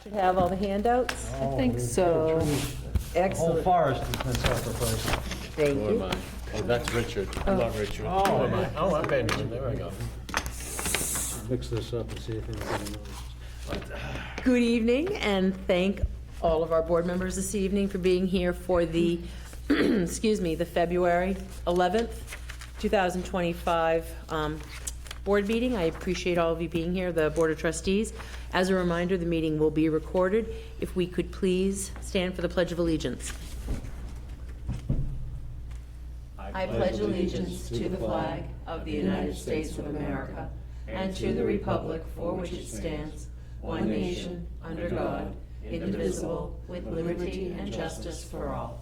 Should have all the handouts. I think so. The whole Excellent. forest has been sacrificed. Thank Who am you. I? Oh, that's Richard. I'm not Richard. Who am I? Oh, I'm Benjamin. There I go. Mix this up and see if anybody knows. Good evening, and thank all of our board members this evening for being here for the, excuse me, the February 11th, 2025 board meeting. I appreciate all of you being here, the Board of Trustees. As a reminder, the meeting will be recorded. If we could please stand for the Pledge of Allegiance. I pledge allegiance to the flag of the United States of America and to the republic for which it stands, one nation, under God, indivisible, with liberty and justice for all.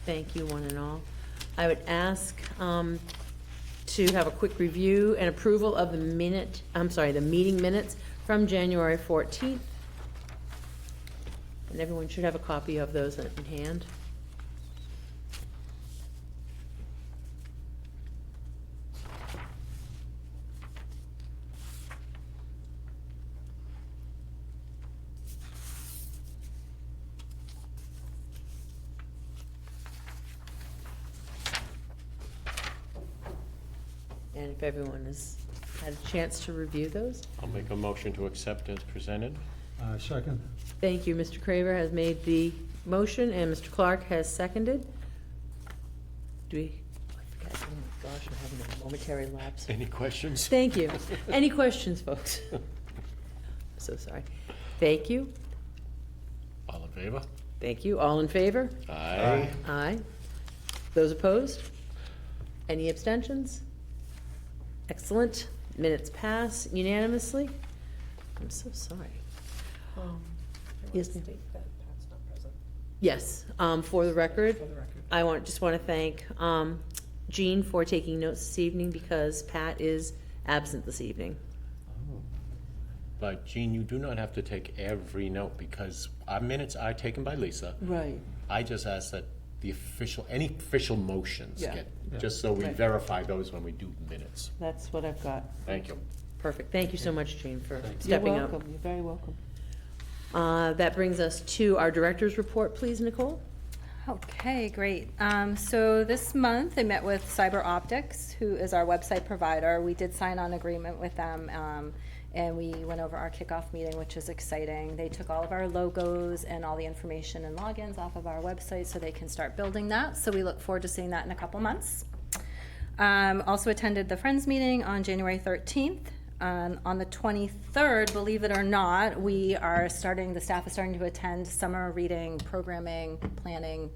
Thank you, one and all. I would ask to have a quick review and approval of the meeting minutes from January 14th. And everyone should have a copy of those in hand. And if everyone has had a chance to review those. I'll make a motion to accept as presented. Second. Thank you. Mr. Craver has made the motion and Mr. Clark has seconded. Do we, I forgot, oh my gosh, I'm having a momentary lapse. Any questions? Thank you. Any questions, folks? I'm so sorry. Thank you. All in favor? Thank you. All in favor? Aye. Aye. Those opposed? Any abstentions? Excellent. Minutes pass unanimously. I'm so sorry. Yes, ma'am. Yes, for the record, I just want to thank Jean for taking notes this evening because Pat is absent this evening. But Jean, you do not have to take every note because our minutes are taken by Lisa. Right. I just ask that any official motions Yeah. get, just so we Right. verify those when we do minutes. That's what I've got. Thank you. Perfect. Thank you so much, Jean, for You're stepping up. welcome. You're very welcome. That brings us to our director's report, please, Nicole. Okay, great. So this month I met with Cyber Optics, who is our website provider. We did sign on agreement with them, and we went over our kickoff meeting, which is exciting. They took all of our logos and all the information and logins off of our website so they can start building that. So we look forward to seeing that in a couple months. Also attended the Friends meeting on January 13th. On the 23rd, believe it or not, the staff is starting to attend summer reading, programming, planning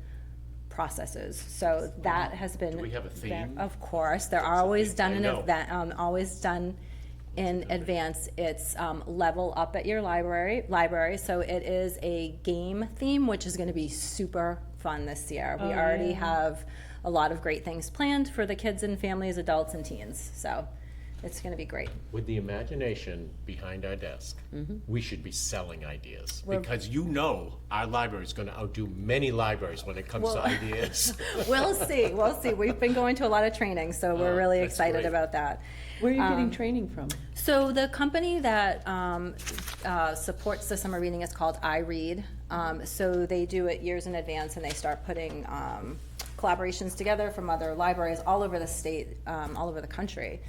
processes. So that has been. Do we have a theme? Of course, they're always done I in know. always done in advance. It's level up at your library. So it is a game theme, which is going to be super fun this year. We already have a lot of great things planned for the kids and families, adults and teens. So it's going to be great. With the imagination behind our desk, we should be selling ideas. We're- Because our library is going to outdo many libraries when it comes to ideas. We'll see. We've been going to a lot of training, so we're really that's excited great. about that. Where are you getting training from? So the company that supports the summer reading is called iRead. So they do it years in advance, and they start putting collaborations together from other libraries all over the state, all over the country.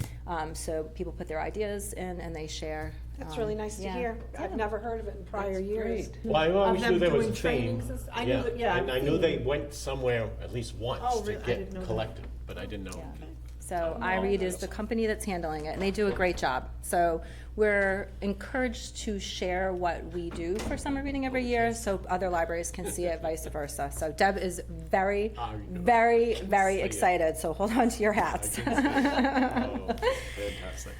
So people put their ideas in and they share. That's really nice to yeah. hear. I've never heard of it in prior years. Great. Well, I always them knew there was a doing theme. trainings I knew that, yeah. And I knew they went somewhere at least once Oh, to really? I get didn't know that. collected, but I didn't know. Yeah. So iRead is the company that's handling it, and they do a great job. So we're encouraged to share what we do for summer reading every year so other libraries can see it, vice versa. So Deb is very, very, very excited, so hold on to your hats. Oh, fantastic.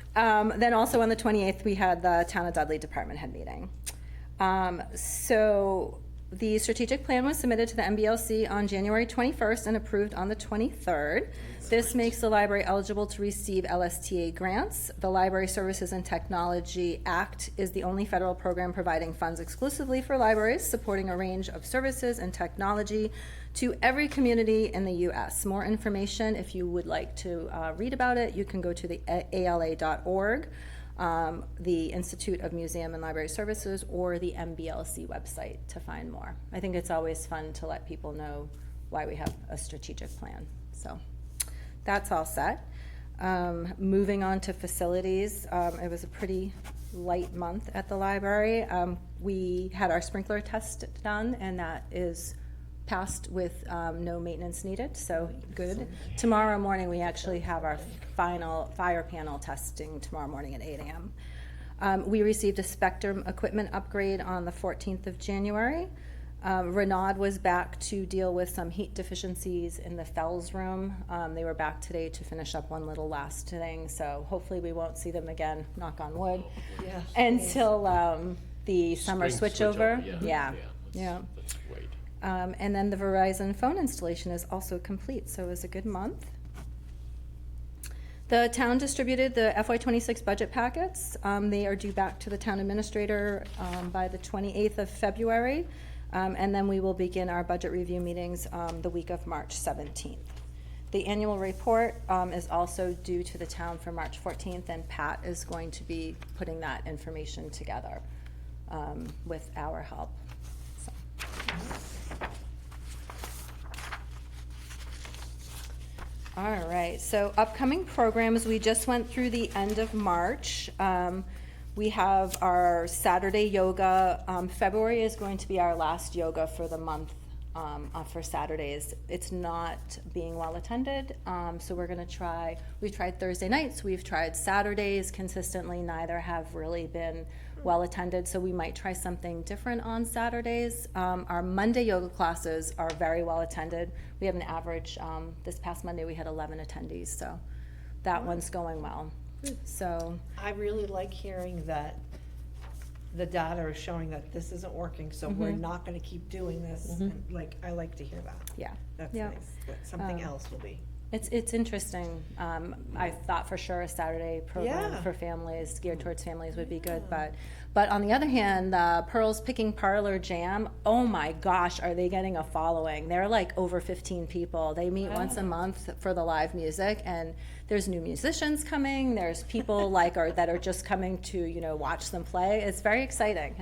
Then also on the 28th, we had the Town of Dudley Department Head meeting. So The strategic plan was submitted to the MBLC on January 21st and approved on the 23rd. This makes the library eligible to receive LSTA grants. The Library Services and Technology Act is the only federal program providing funds exclusively for libraries, supporting a range of services and technology to every community in the U.S. More information, if you would like to read about it, you can go to the ala.org, the Institute of Museum and Library Services, or the MBLC website to find more. I think it's always fun to let people know why we have a strategic plan. So that's all set. Moving on to facilities, it was a pretty light month at the library. We had our sprinkler test done, and that is passed with no maintenance needed, so good. Tomorrow morning, we actually have our final fire panel testing tomorrow morning at 8 a.m. We received a Spectrum equipment upgrade on the 14th of January. Renaud was back to deal with some heat deficiencies in the Fells room. They were back today to finish up one little last thing, so hopefully we won't see them again, knock on wood, until the summer Spring switchover. Yeah. Yeah. Let's wait. And then the Verizon phone installation is also complete, so it was a good month. The town distributed the FY26 budget packets. They are due back to the town administrator by the 28th of February, and then we will begin our budget review meetings the week of March 17th. The annual report is also due to the town for March 14th, and Pat is going to be putting that information together with our help. So. All right, so upcoming programs, we just went through the end of March. We have our Saturday yoga. February is going to be our last yoga for the month for Saturdays. It's not being well attended, so we're gonna try, we've tried Thursday nights, we've tried Saturdays consistently, neither have really been well attended, so we might try something different on Saturdays. Our Monday yoga classes are very well attended. We have an average, this past Monday we had 11 attendees, so that one's going well. So I really like hearing that the data is showing that this isn't working, so we're not gonna keep doing this. And, like, I like to hear that. yeah, That's Yeah. nice, that something else will be. it's interesting. I thought for sure a Saturday program Yeah. for families, geared towards families would be good, but on the other hand, the Pearls Picking Parlor Jam, oh my gosh, are they getting a following? They're like over 15 people. They meet once a month for the live music, and there's new musicians coming. There's people that are just coming to, watch them play. It's very exciting.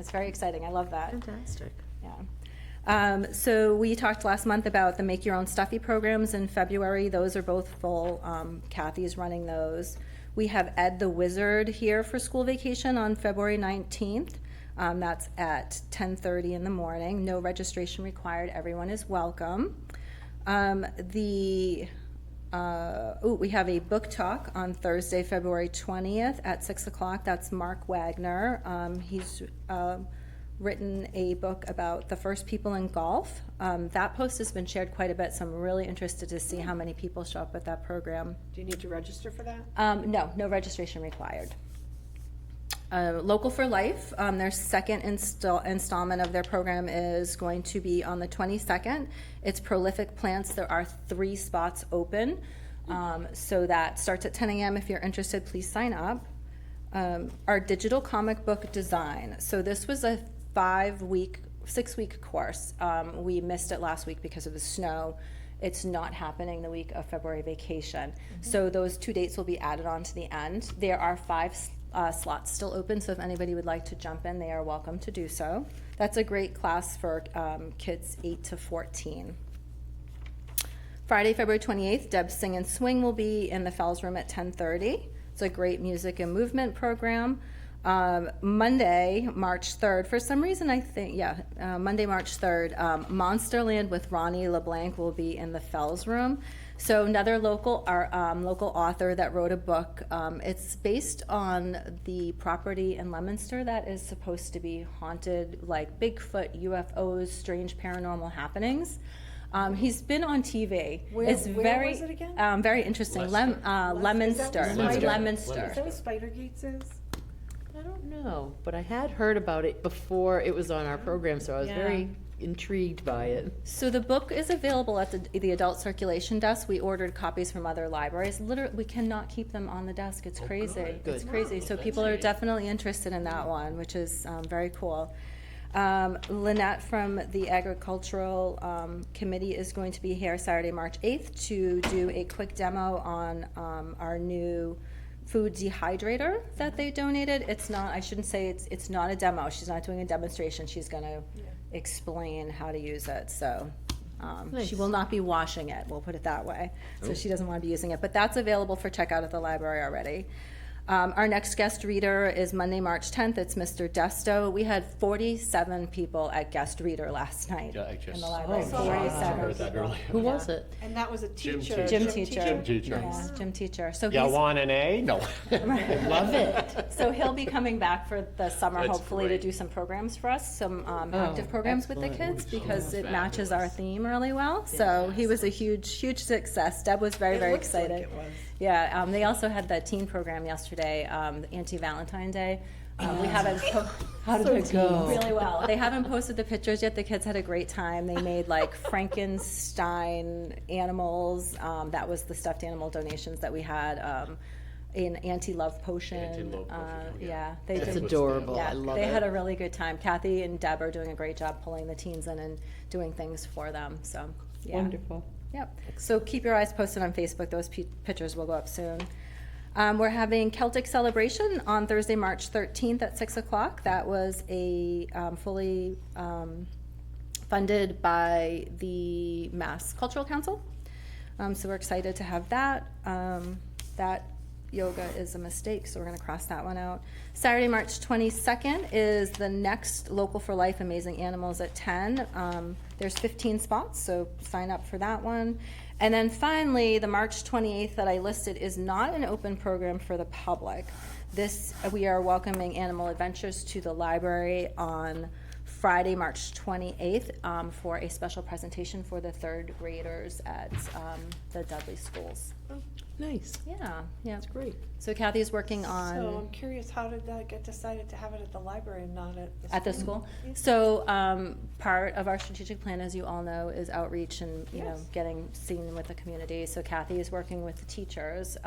I love that. Fantastic. Yeah. So we talked last month about the Make Your Own Stuffy programs in February. Those are both full. Kathy's running those. We have Ed the Wizard here for school vacation on February 19th. That's at 10:30 in the morning. No registration required. Everyone is welcome. We have a book talk on Thursday, February 20th at 6 o'clock. That's Mark Wagner. He's written a book about the first people in golf. That post has been shared quite a bit, so I'm really interested to see how many people show up at that program. Do you need to register for that? No registration required. Local for Life, their second installment of their program is going to be on the 22nd. It's Prolific Plants. There are 3 spots open. So that starts at 10 a.m. If you're interested, please sign up. Our digital comic book design. So this was a 6-week course. We missed it last week because of the snow. It's not happening the week of February vacation. So those 2 dates will be added on to the end. There are 5 slots still open, so if anybody would like to jump in, they are welcome to do so. That's a great class for kids 8 to 14. Friday, February 28th, Deb's Sing and Swing will be in the Fells Room at 10:30. It's a great music and movement program. Monday, March 3rd, for some reason Monday, March 3rd, Monsterland with Ronnie LeBlanc will be in the Fells Room. So another local author that wrote a book. It's based on the property in Leominster that is supposed to be haunted, like Bigfoot, UFOs, strange paranormal happenings. He's been on TV. Where was it again? Very interesting. Leominster. Leominster. Is that what Leominster. Is that what Spider Gates is? I don't know, but I had heard about it before it was on our program, so I was very intrigued by it. So the book is available at the adult circulation desk. We ordered copies from other libraries. Literally, we cannot keep them on the desk. It's crazy. good. It's crazy. So people are definitely interested in that one, which is very cool. Lynette from the Agricultural Committee is going to be here Saturday, March 8th to do a quick demo on our new food dehydrator that they donated. It's not, I shouldn't say it's not a demo. She's not doing a demonstration. She's going to explain how to use it. So Nice. she will not be washing it. We'll put it that way. So she doesn't want to be using it. But that's available for checkout at the library already. Our next guest reader is Monday, March 10th. It's Mr. Desto. We had 47 people at guest reader last night Yeah, I in just- the library. Oh, wow. 47 heard that people. earlier. Who was it? And that was a Gym teacher. Gym teacher. Gym teacher. Yeah, gym teacher. So You he's, want an A? No. Love it. so he'll be coming back for the summer, That's hopefully, to great. do some programs for us, some active programs with the excellent. kids, because it matches our Fabulous. theme really well. So he was a huge success. Deb was very, It very looks like excited. it was. Yeah, they also had the teen program yesterday, anti-Valentine Day. We haven't, How did it go? really well. They haven't posted the pictures yet. The kids had a great time. They made like Frankenstein animals. That was the stuffed animal donations that we had. An anti-love potion. Anti-love potion, Yeah, they That's did. adorable. Yeah, I love they it. had a really good time. Kathy and Deb are doing a great job pulling the teens in and doing things for them. So, yeah. Wonderful. Yep. So keep your eyes posted on Facebook. Those pictures will go up soon. We're having Celtic Celebration on Thursday, March 13th at 6 o'clock. That was a fully funded by the Mass Cultural Council. So we're excited to have that. That yoga is a mistake, so we're going to cross that one out. Saturday, March 22nd is the next Local for Life Amazing Animals at 10. There's 15 spots, so sign up for that one. And then finally, the March 28th that I listed is not an open program for the public. We are welcoming Animal Adventures to the library on Friday, March 28th, for a special presentation for the third graders at the Dudley schools. Nice. Yeah, That's great. So Kathy's working So on, I'm curious, how did that get decided to have it at the library and not at the school. So part of our strategic plan, as you all know, is outreach and, you know, Yes. getting seen with the community. So Kathy is working with the teachers.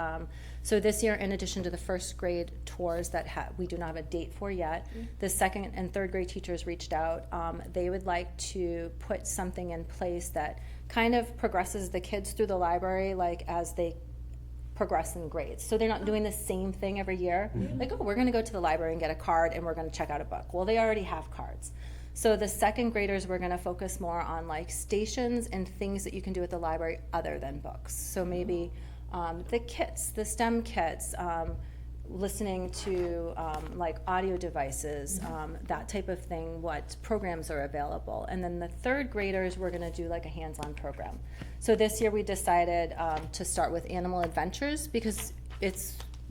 So this year, in addition to the first grade tours that we do not have a date for yet, the second and third grade teachers reached out. They would like to put something in place that kind of progresses the kids through the library, like as they progress in grades. So they're not doing the same thing every year. Like, oh, we're gonna go to the library and get a card and we're gonna check out a book. Well, they already have cards. So the second graders, we're gonna focus more on like stations and things that you can do at the library other than books. So maybe the kits, the STEM kits, listening to like audio devices, that type of thing, what programs are available. And then the third graders, we're gonna do like a hands-on program. So this year we decided to start with Animal Adventures because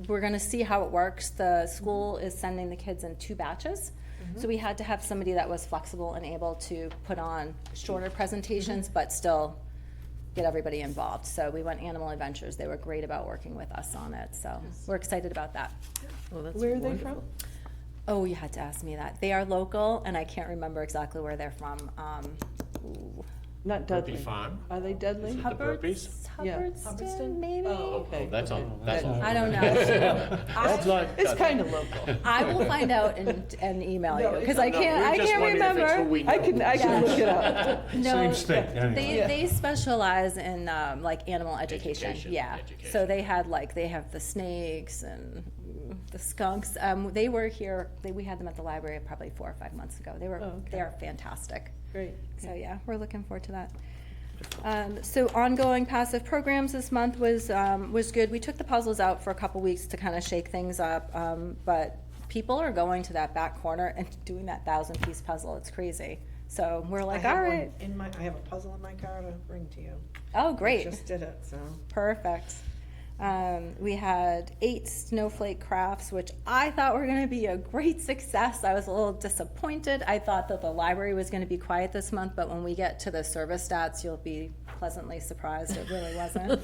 we're gonna see how it works. The school is sending the kids in 2 batches. So we had to have somebody that was flexible and able to put on shorter presentations, but still get everybody involved. So we went Animal Adventures. They were great about working with us on it. So we're excited about that. Oh, that's Where are they wonderful. Oh, you had to ask me that. They are local, and I can't remember exactly where they're from. Ooh. Not Burpee Dudley. Farm? Are they Dudley? The burpees? Yeah. Hubbardston, maybe? Okay. That's okay. on, that's on. I don't know. That's not. It's kind of local. I will find out and email you, because I No, can't, we I just can't wondered if it's who remember. we know. I can look it up. No, Same state, anyway. They specialize in like animal education. Education, Yeah. education. So they have the snakes and the skunks. They were here. We had them at the library probably 4 or 5 months ago. They were Oh, okay. they are fantastic. Great. So yeah, we're looking forward to that. So ongoing passive programs this month was good. We took the puzzles out for a couple weeks to kind of shake things up, but people are going to that back corner and doing that 1,000-piece puzzle. It's crazy. So we're like, all right. I have a puzzle in my car to bring to you. Oh, I great. just did it, so. Perfect. We had 8 snowflake crafts, which I thought were going to be a great success. I was a little disappointed. I thought that the library was going to be quiet this month, but when we get to the service stats, you'll be pleasantly surprised. It really wasn't.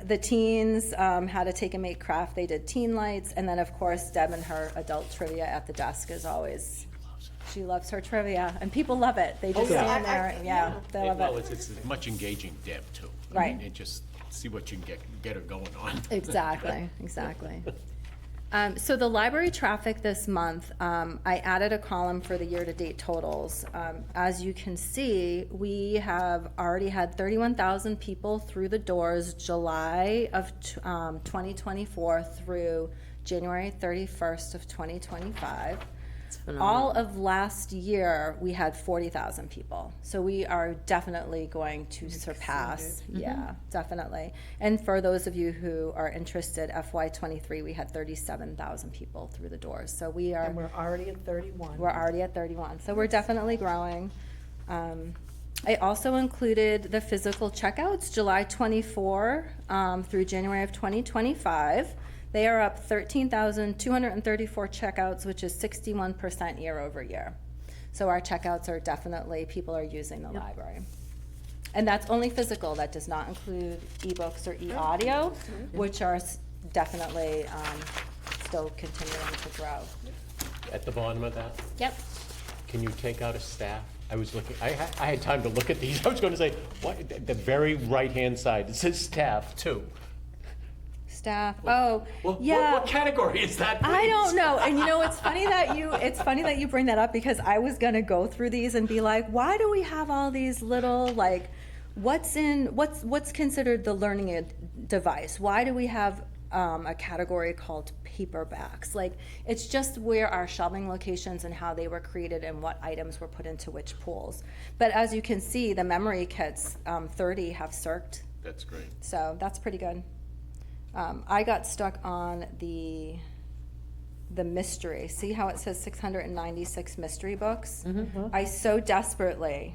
The teens had to take a make craft. They did teen lights, and then of course Deb and her adult trivia at the desk is always. She loves her trivia, and people love it. They just yeah. stand there, and yeah, they love Well, it. it's much engaging Deb too. Right. And just see what you can get her going on. Exactly, exactly. So the library traffic this month, I added a column for the year-to-date totals. As you can see, we have already had 31,000 people through the doors July of 2024 through January 31st of 2025. All of last year, we had 40,000 people. So we are definitely going to surpass, yeah, definitely. And for those of you who are interested, FY '23, we had 37,000 people through the doors. So we are, And we're already at 31. we're already at 31. So we're definitely growing. I also included the physical checkouts, July 24 through January of 2025. They are up 13,234 checkouts, which is 61% year over year. So our checkouts are definitely, people are using the library. And that's only physical, that does not include ebooks or e-audio, which are definitely still continuing to grow. At the bottom of that, Yep. can you take out a staff? I was looking, I had time to look at these. I was gonna say, what, the very right-hand side, it says staff too. Staff, oh, Well, yeah. what category is that, please? I don't know, and you know, it's funny that you bring that up, because I was gonna go through these and be like, why do we have all these little, like, what's considered the learning device? Why do we have a category called paperbacks? Like, it's just where our shelving locations and how they were created and what items were put into which pools. But as you can see, the memory kits, 30 have circed, That's great. so that's pretty good. I got stuck on the mystery. See how it says 696 mystery books? I so desperately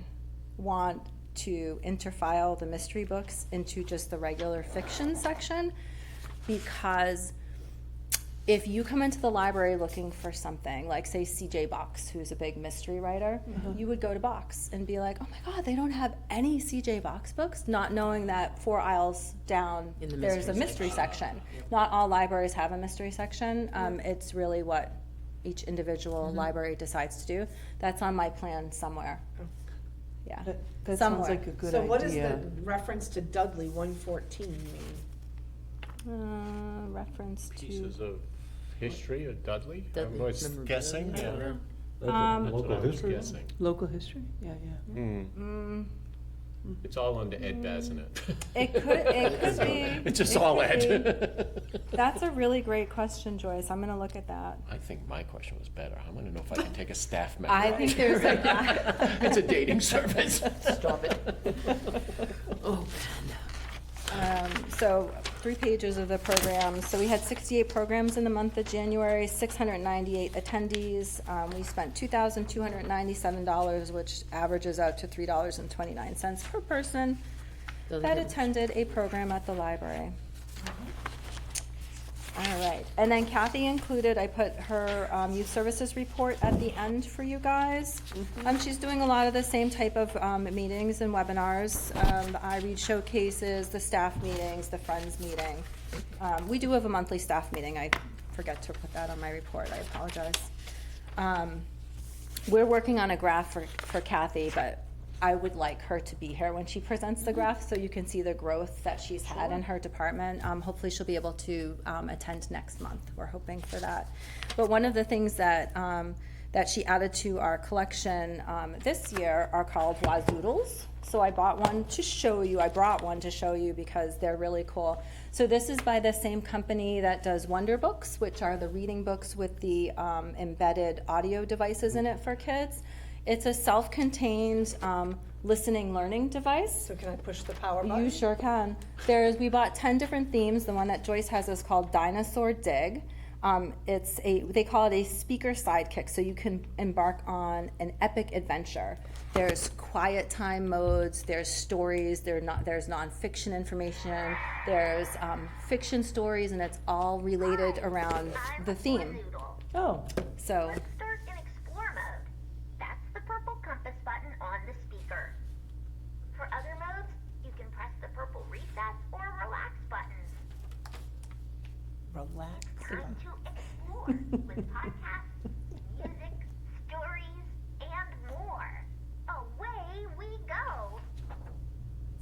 want to interfile the mystery books into just the regular fiction section, because if you come into the library looking for something, like say CJ Box, who's a big mystery writer, you would go to Box and be like, oh my God, they don't have any CJ Box books, not knowing that 4 aisles down, In the there's a mystery mystery section. Not all libraries have a mystery section. It's really what each individual library decides to do. That's on my plan somewhere. Yeah, That sounds somewhere. like a good So what does idea. the reference to Dudley 114 mean? Reference to. Pieces of history of Dudley? I Dudley was memorabilia? guessing, yeah. That's That's what local I was history. guessing. Local history? Yeah, yeah. It's all under Ed Bassinet. It could be. It's just It all could Ed. be. That's a really great question, Joyce. I'm gonna look at that. I think my question was better. I want to know if I can take a staff member. I think there's a, It's a dating service. Stop it. Oh, so 3 pages of the program. So we had 68 programs in the month of January, 698 attendees. We spent $2,297, which averages out to $3.29 per person that attended a program at the library. All right, and then Kathy included, I put her youth services report at the end for you guys. She's doing a lot of the same type of meetings and webinars, the iRead showcases, the staff meetings, the Friends meeting. We do have a monthly staff meeting. I forget to put that on my report, I apologize. We're working on a graph for Kathy, but I would like her to be here when she presents the graph, so you can see the growth that she's had in her department. Hopefully she'll be able to attend next month. We're hoping for that. But one of the things that she added to our collection this year are called Wazoodles. So I bought one to show you. I brought one to show you because they're really cool. So this is by the same company that does Wonder Books, which are the reading books with the embedded audio devices in it for kids. It's a self-contained listening learning device. So can I push the power button? You sure can. We bought 10 different themes. The one that Joyce has is called Dinosaur Dig. They call it a speaker sidekick, so you can embark on an epic adventure. There's quiet time modes, there's stories, there's nonfiction information, there's fiction stories, and it's all related around the theme. Oh, So, Let's start in explore mode. That's the purple compass button on the speaker. For other modes, you can press the purple reset or relax buttons. Relax. Time to explore with podcasts, music, stories,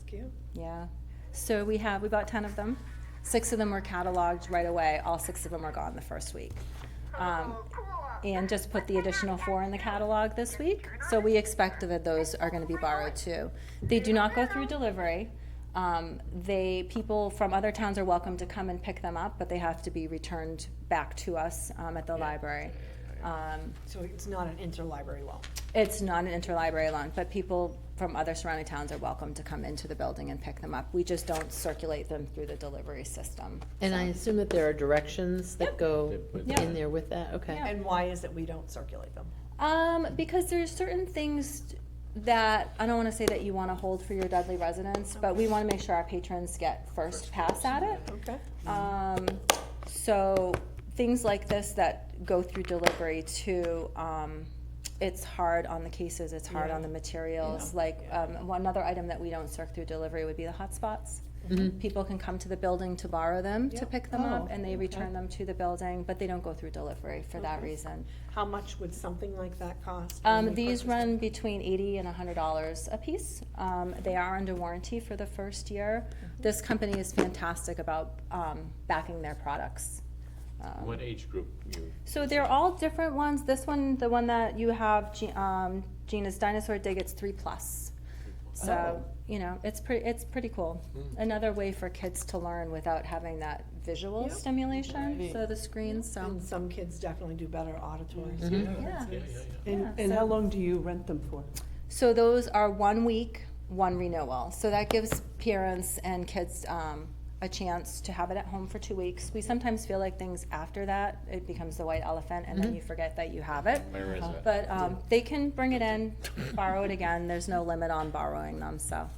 cute. Yeah. So we bought 10 of them. 6 of them were cataloged right away. All 6 of them are gone the first week. Oh, cool. And just put the additional 4 in the catalog this week. So we expect that those are going to be borrowed too. They do not go through delivery. People from other towns are welcome to come and pick them up, but they have to be returned back to us at the library. So it's not an interlibrary loan. It's not an interlibrary loan, but people from other surrounding towns are welcome to come into the building and pick them up. We just don't circulate them through the delivery system. And I assume that there are directions that go Yep. in there with that, okay. And why is it we don't circulate them? Because there's certain things that, I don't wanna say that you wanna hold for your Dudley residents, but we wanna make sure our patrons get first pass at it. Okay. So things like this that go through delivery too, it's hard on the cases, it's hard on the materials. Like, one other item that we don't circ through delivery would be the hotspots. People can come to the building to borrow them, to pick them up, and they return them to the building, but they don't go through delivery for that reason. How much would something like that cost? when we These purchase run between $80 and $100 a piece. They are under warranty for the first year. This company is fantastic about backing their products. What age group you? So they're all different ones. This one, the one that you have, Gina's Dinosaur Dig, it's 3+. So, you know, it's pretty cool. Another way for kids to learn without having that visual Yep. stimulation, Right. so the screens, so. And some kids definitely do better auditory. Yeah. And Yeah, how so- long do you rent them for? So those are 1 week, 1 renewal. So that gives parents and kids a chance to have it at home for 2 weeks. We sometimes feel like things after that, it becomes the white elephant, and then you forget that you have it. Where is it? But they can bring it in, borrow it again. There's no limit on borrowing them, so,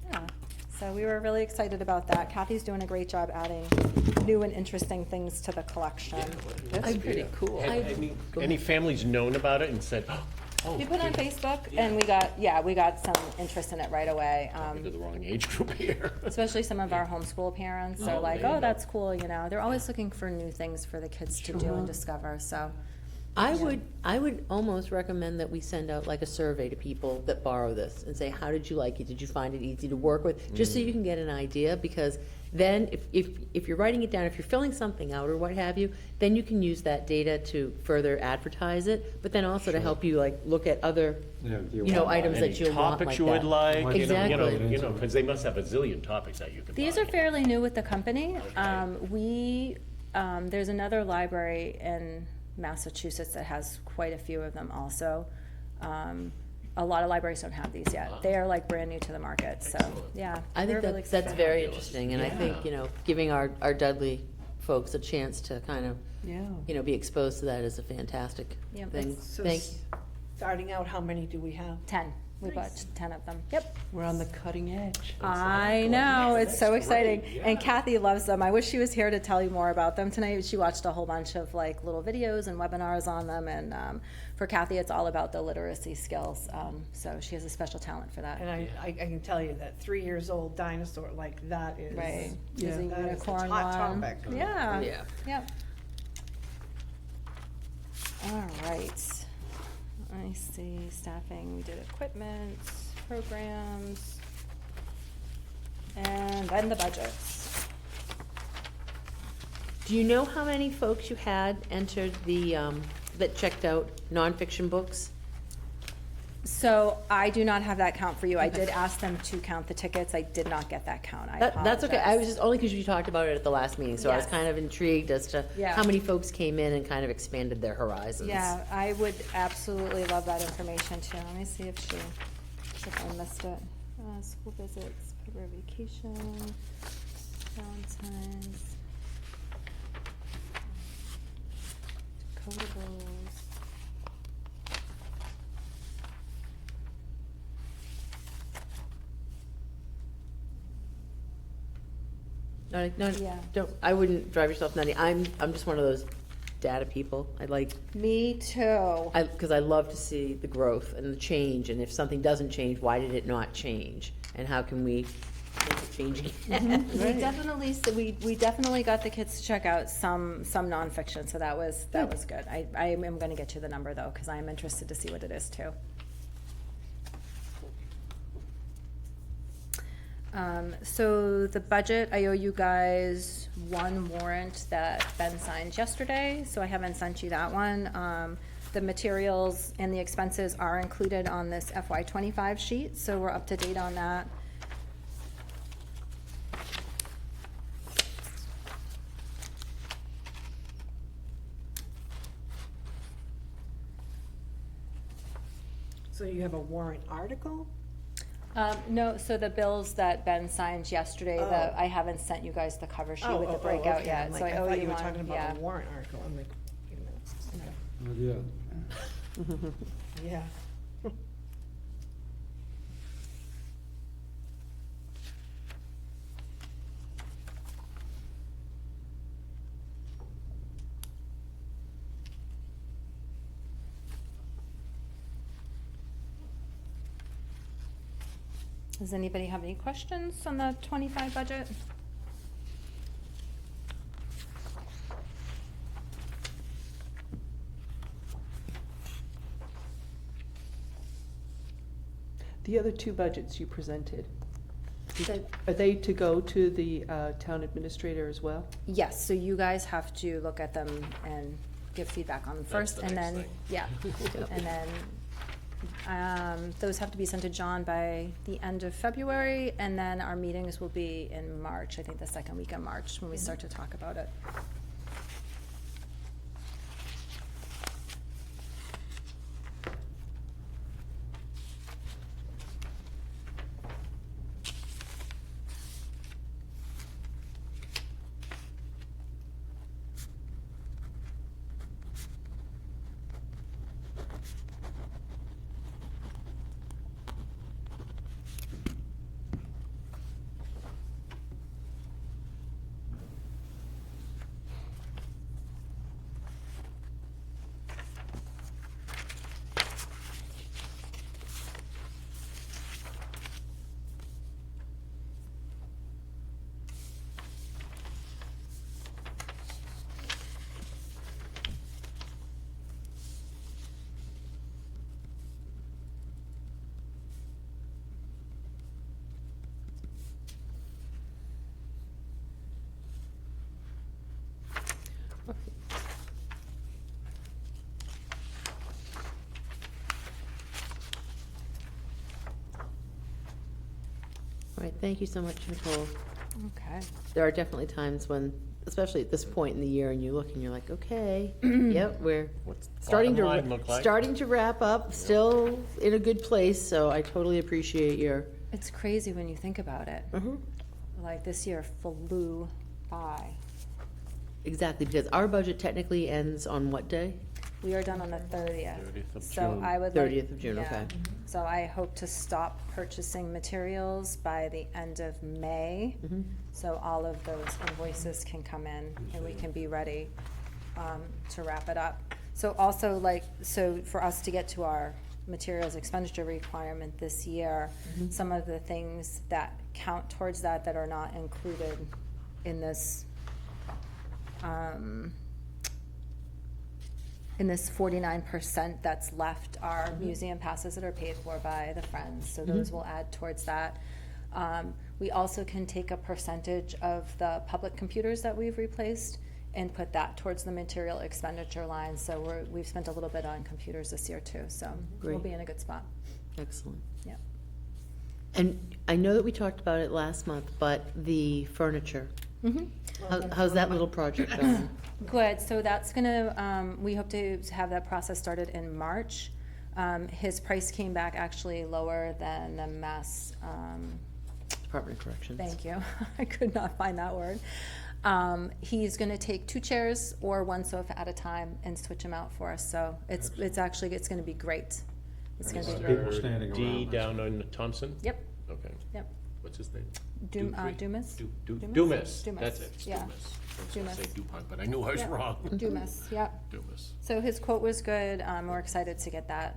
yeah. So we were really excited about that. Kathy's doing a great job adding new and interesting things to the collection. That's pretty cool. Any families known about it and said, oh, We put it on Facebook, and we got some interest in it right away. into the wrong age group here. Especially some of our homeschool parents are like, oh, that's cool, you know. They're always looking for new things for the kids to do and discover, so. I would almost recommend that we send out like a survey to people that borrow this and say, how did you like it? Did you find it easy to work with? Just so you can get an idea, because then if you're writing it down, if you're filling something out or what have you, then you can use that data to further advertise it, but then also to help you like look at other, you know, items that you'll want like Topics you would that. like, Exactly. because they must have a zillion topics that you could buy. These are fairly new with the company. There's another library in Massachusetts that has quite a few of them also. A lot of libraries don't have these yet. They are like brand new to the market, so, yeah. I think we're really that's excited. very interesting, and I think, you know, giving our Dudley folks a chance to kind of, Yeah. you know, be exposed to that is a fantastic Yeah, thing. So Thank, starting out, how many do we have? 10. We bought 10 of them. Yep. We're on the cutting edge. I know, it's so exciting. And Kathy loves them. I wish she was here to tell you more about them tonight. She watched a whole bunch of like little videos and webinars on them. And for Kathy, it's all about the literacy skills. So she has a special talent for that. And I can tell you that 3 years old dinosaur, like that is. Right. Yeah. Using That is a unicorn hot one. topic. Yeah. yeah. Yep. All right. I see staffing, we did equipment, programs, and then the budgets. Do you know how many folks you had entered the, that checked out nonfiction books? So I do not have that count for you. I did ask them to count the tickets. I did not get that count. I That's okay, I apologize. was just, only because you talked about it at the last meeting, so I was Yes. kind of intrigued as to Yeah. how many folks came in and kind of expanded their horizons. Yeah, I would absolutely love that information too. Let me see if I missed it. School visits, February vacation, Valentine's, decodables. No, Yeah. don't, I wouldn't drive yourself nutty, I'm just one of those data people, I like, Me too. because I love to see the growth and the change, and if something doesn't change, why did it not change? And how can we make it change again? We definitely, we definitely got the kids to check out some nonfiction, so that was good. I am gonna get you the number though, because I am interested to see what it is too. So the budget, I owe you guys one warrant that Ben signed yesterday, so I haven't sent you that one. The materials and the expenses are included on this FY '25 sheet, so we're up to date on that. So you have a warrant article? No, so the bills that Ben signed yesterday, that Oh. I haven't sent you guys the cover sheet Oh, with the oh, oh, breakout okay. yet, I'm so like, I owe thought you you were one, talking about yeah. a warrant article. I'm like, wait a minute. Yeah. Yeah. Does anybody have any questions on the '25 budget? The other two budgets you presented, The- are they to go to the town administrator as well? Yes, so you guys have to look at them and give feedback on them first, the and next then, thing. yeah. And then, those have to be sent to John by the end of February, and then our meetings will be in March, I think the second week of March, when we start to talk about it. All right, thank you so much, Nicole. Okay. There are definitely times when, especially at this point in the year, and you look and you're like, okay, yep, we're What's the starting bottom to, line look like? starting to wrap up, still in a good place, so I totally appreciate your, It's crazy when you think about it. Like, this year flew by. exactly, because our budget technically ends on what day? We are done on the 30th. 30th of So June. I would like. 30th of June, yeah. okay. So I hope to stop purchasing materials by the end of May. So all of those invoices can come in and we can be ready to wrap it up. So also so for us to get to our materials expenditure requirement this year, some of the things that count towards that are not included in this, in this 49% that's left are museum passes that are paid for by the Friends, so those will add towards that. We also can take a percentage of the public computers that we've replaced and put that towards the material expenditure line, so we've spent a little bit on computers this year too, so we'll Great. be in a good spot, Excellent. yeah. And I know that we talked about it last month, but the furniture, how's that little project going? Good, so that's gonna, we hope to have that process started in March. His price came back actually lower than the Mass, Department of Corrections. thank you, I could not find that word. He's gonna take 2 chairs or 1 sofa at a time and switch them out for us, so it's gonna be great. It's gonna be People great. Mr. standing D around, that's- down on Thompson? Yep, Okay. yep. What's his name? Dumas? Dumas? Dumas? Dumas, Dumas, that's it, it's yeah. Dumas. I was gonna say Dumas. DuPont, but I knew I was Yep. wrong. Dumas, yeah. Dumas. So his quote was good, we're excited to get that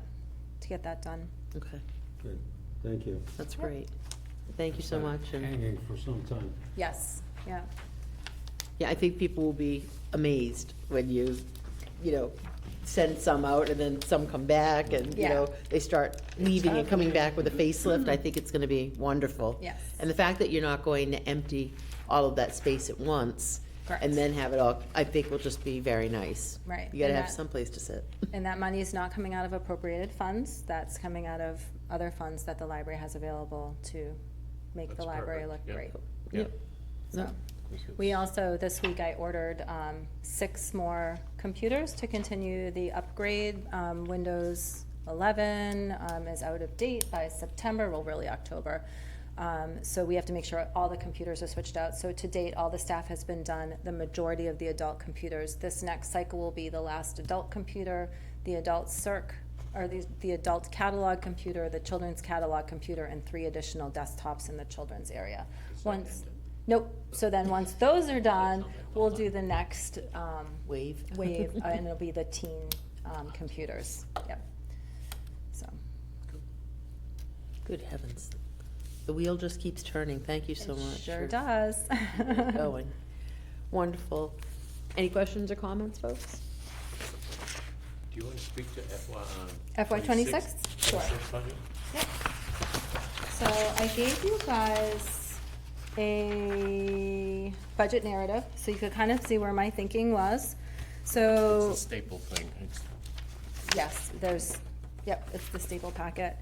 done. Okay, Good, thank you. that's great. Thank you so much, and, Hanging for some time. Yes, yeah. yeah, I think people will be amazed when you send some out and then some come back and, you Yeah. know, they start leaving and coming back with a facelift. I think it's gonna be wonderful. Yes. And the fact that you're not going to empty all of that space at once Correct. and then have it all, I think will just be very nice. Right. You gotta And have that- someplace to sit. And that money is not coming out of appropriated funds, that's coming out of other funds that the library has available to make the That's library perfect. look Yep. great. Yeah. So, we also, this week I ordered 6 more computers to continue the upgrade. Windows 11 is out of date by September, well, really October. So we have to make sure all the computers are switched out. So to date, all the staff has been done, the majority of the adult computers. This next cycle will be the last adult computer, the adult circ, or the adult catalog computer, the children's catalog computer, and 3 additional desktops in the children's area. Once, nope, so then once those are done, we'll do the next Wave. wave, and it'll be the teen computers, yep. So, Good heavens. The wheel just keeps turning. Thank you so much. sure for does. Going. Wonderful. Any questions or comments, folks? Do you want to speak to FY 26? Sure. budget? So I gave you guys a budget narrative, so you could kind of see where my thinking was. So, It's a staple thing. yes, it's the staple packet.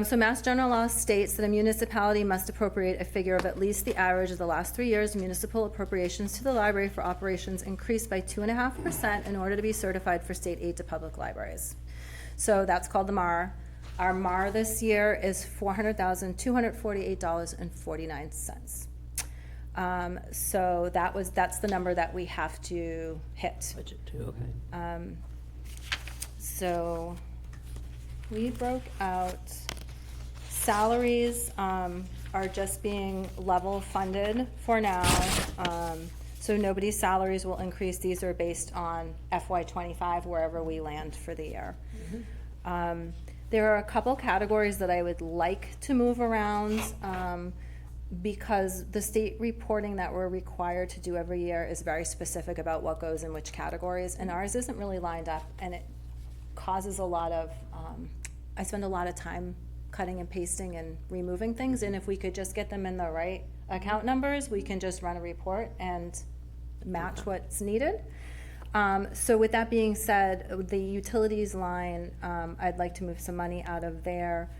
So Mass General Law states that a municipality must appropriate a figure of at least the average of the last 3 years' municipal appropriations to the library for operations increased by 2.5% in order to be certified for state aid to public libraries. So that's called the MAR. Our MAR this year is $400,248.49. So that's the number that we have to hit. Budget too, okay. So we broke out, salaries are just being level funded for now. So nobody's salaries will increase. These are based on FY '25, wherever we land for the year. There are a couple categories that I would like to move around because the state reporting that we're required to do every year is very specific about what goes in which categories, and ours isn't really lined up, and it causes a lot of, I spend a lot of time cutting and pasting and removing things, and if we could just get them in the right account numbers, we can just run a report and match what's needed. So with that being said, the utilities line, I'd like to move some money out of there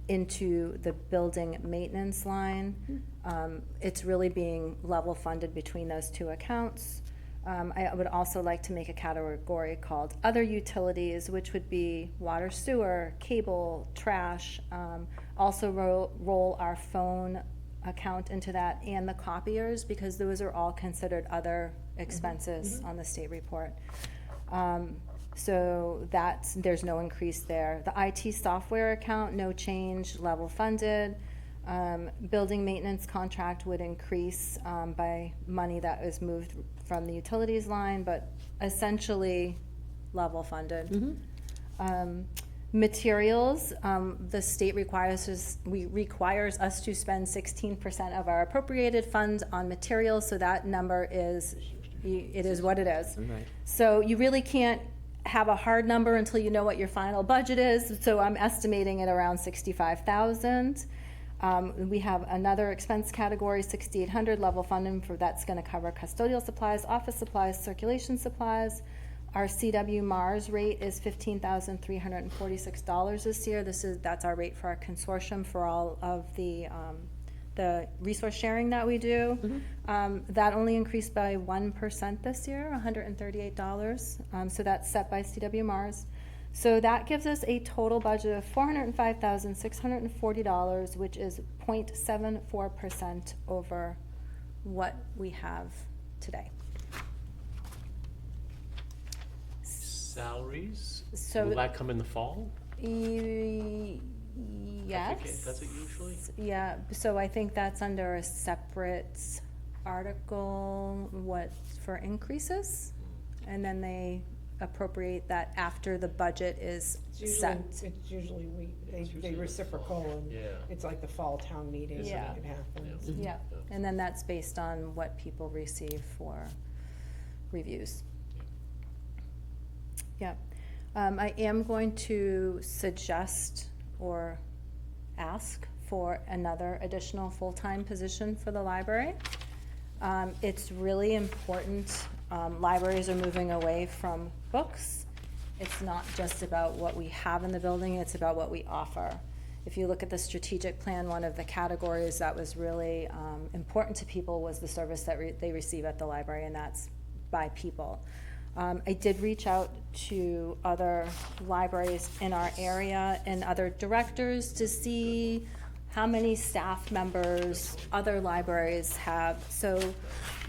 into the building maintenance line. It's really being level funded between those 2 accounts. I would also like to make a category called other utilities, which would be water, sewer, cable, trash. Also roll our phone account into that and the copiers, because those are all considered other expenses on the state report. So there's no increase there. The IT software account, no change, level funded. Building maintenance contract would increase by money that was moved from the utilities line, but essentially level funded. Materials, the state requires us to spend 16% of our appropriated funds on materials, so that number is, it is what it is. Right. So you really can't have a hard number until you know what your final budget is, so I'm estimating it around 65,000. We have another expense category, 6,800 level funding for, that's gonna cover custodial supplies, office supplies, circulation supplies. Our CW Mars rate is $15,346 this year. That's our rate for our consortium for all of the resource sharing that we do. That only increased by 1% this year, $138. So that's set by CW Mars. So that gives us a total budget of $405,640, which is 0.74% over what we have today. Salaries? So- Will that come in the fall? Yes. Does it usually? Yeah, so I think that's under a separate article, for increases? And then they appropriate that after the budget is set. It's usually they reciprocal, and Yeah. it's like the fall town meeting when Yeah. it happens. Yeah, and then that's based on what people receive for reviews. Yeah. I am going to suggest or ask for another additional full-time position for the library. It's really important. Libraries are moving away from books. It's not just about what we have in the building, it's about what we offer. If you look at the strategic plan, one of the categories that was really important to people was the service that they receive at the library, and that's by people. I did reach out to other libraries in our area and other directors to see how many staff members other libraries have. So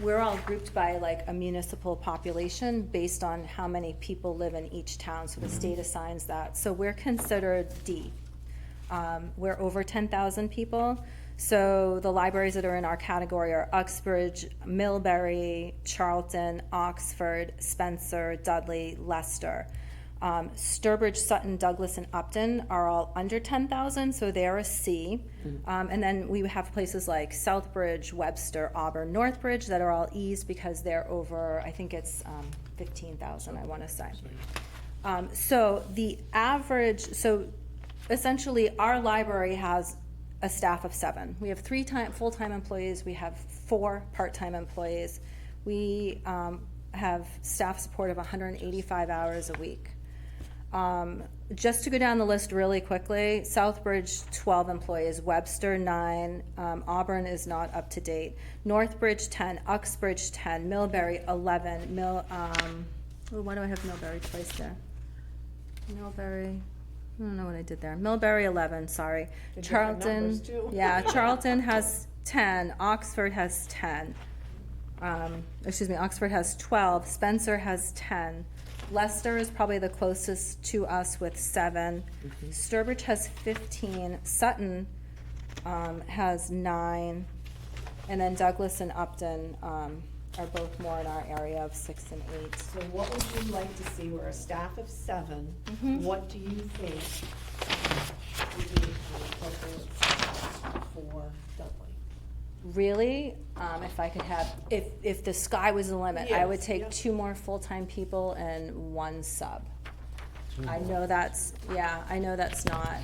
we're all grouped by like a municipal population based on how many people live in each town. So the state assigns that. So we're considered D. We're over 10,000 people. So the libraries that are in our category are Uxbridge, Millbury, Charlton, Oxford, Spencer, Dudley, Leicester. Sturbridge, Sutton, Douglas, and Upton are all under 10,000, so they're a C. And then we have places like Southbridge, Webster, Auburn, Northbridge that are all E's because they're over, I think it's 15,000, I want to say. So the average, so essentially our library has a staff of 7. We have 3 full-time employees. We have 4 part-time employees. We have staff support of 185 hours a week. Just to go down the list really quickly, Southbridge, 12 employees, Webster, 9, Auburn is not up to date, Northbridge, 10, Uxbridge, 10, Millbury, 11, why do I have Millbury twice there? Millbury, I don't know what I did there. Millbury, 11, sorry. The different Charlton, numbers, too. yeah, Charlton has 10, Oxford has 10. Oxford has 12, Spencer has 10. Leicester is probably the closest to us with 7. Sturbridge has 15, Sutton has 9, and then Douglas and Upton are both more in our area of 6 and 8. So what would you like to see? We're a staff of 7. What do you think would be appropriate for Dudley? Really, if I could have, if the sky was the limit, I would Yes, take yep. 2 more full-time people and 1 sub. I know that's not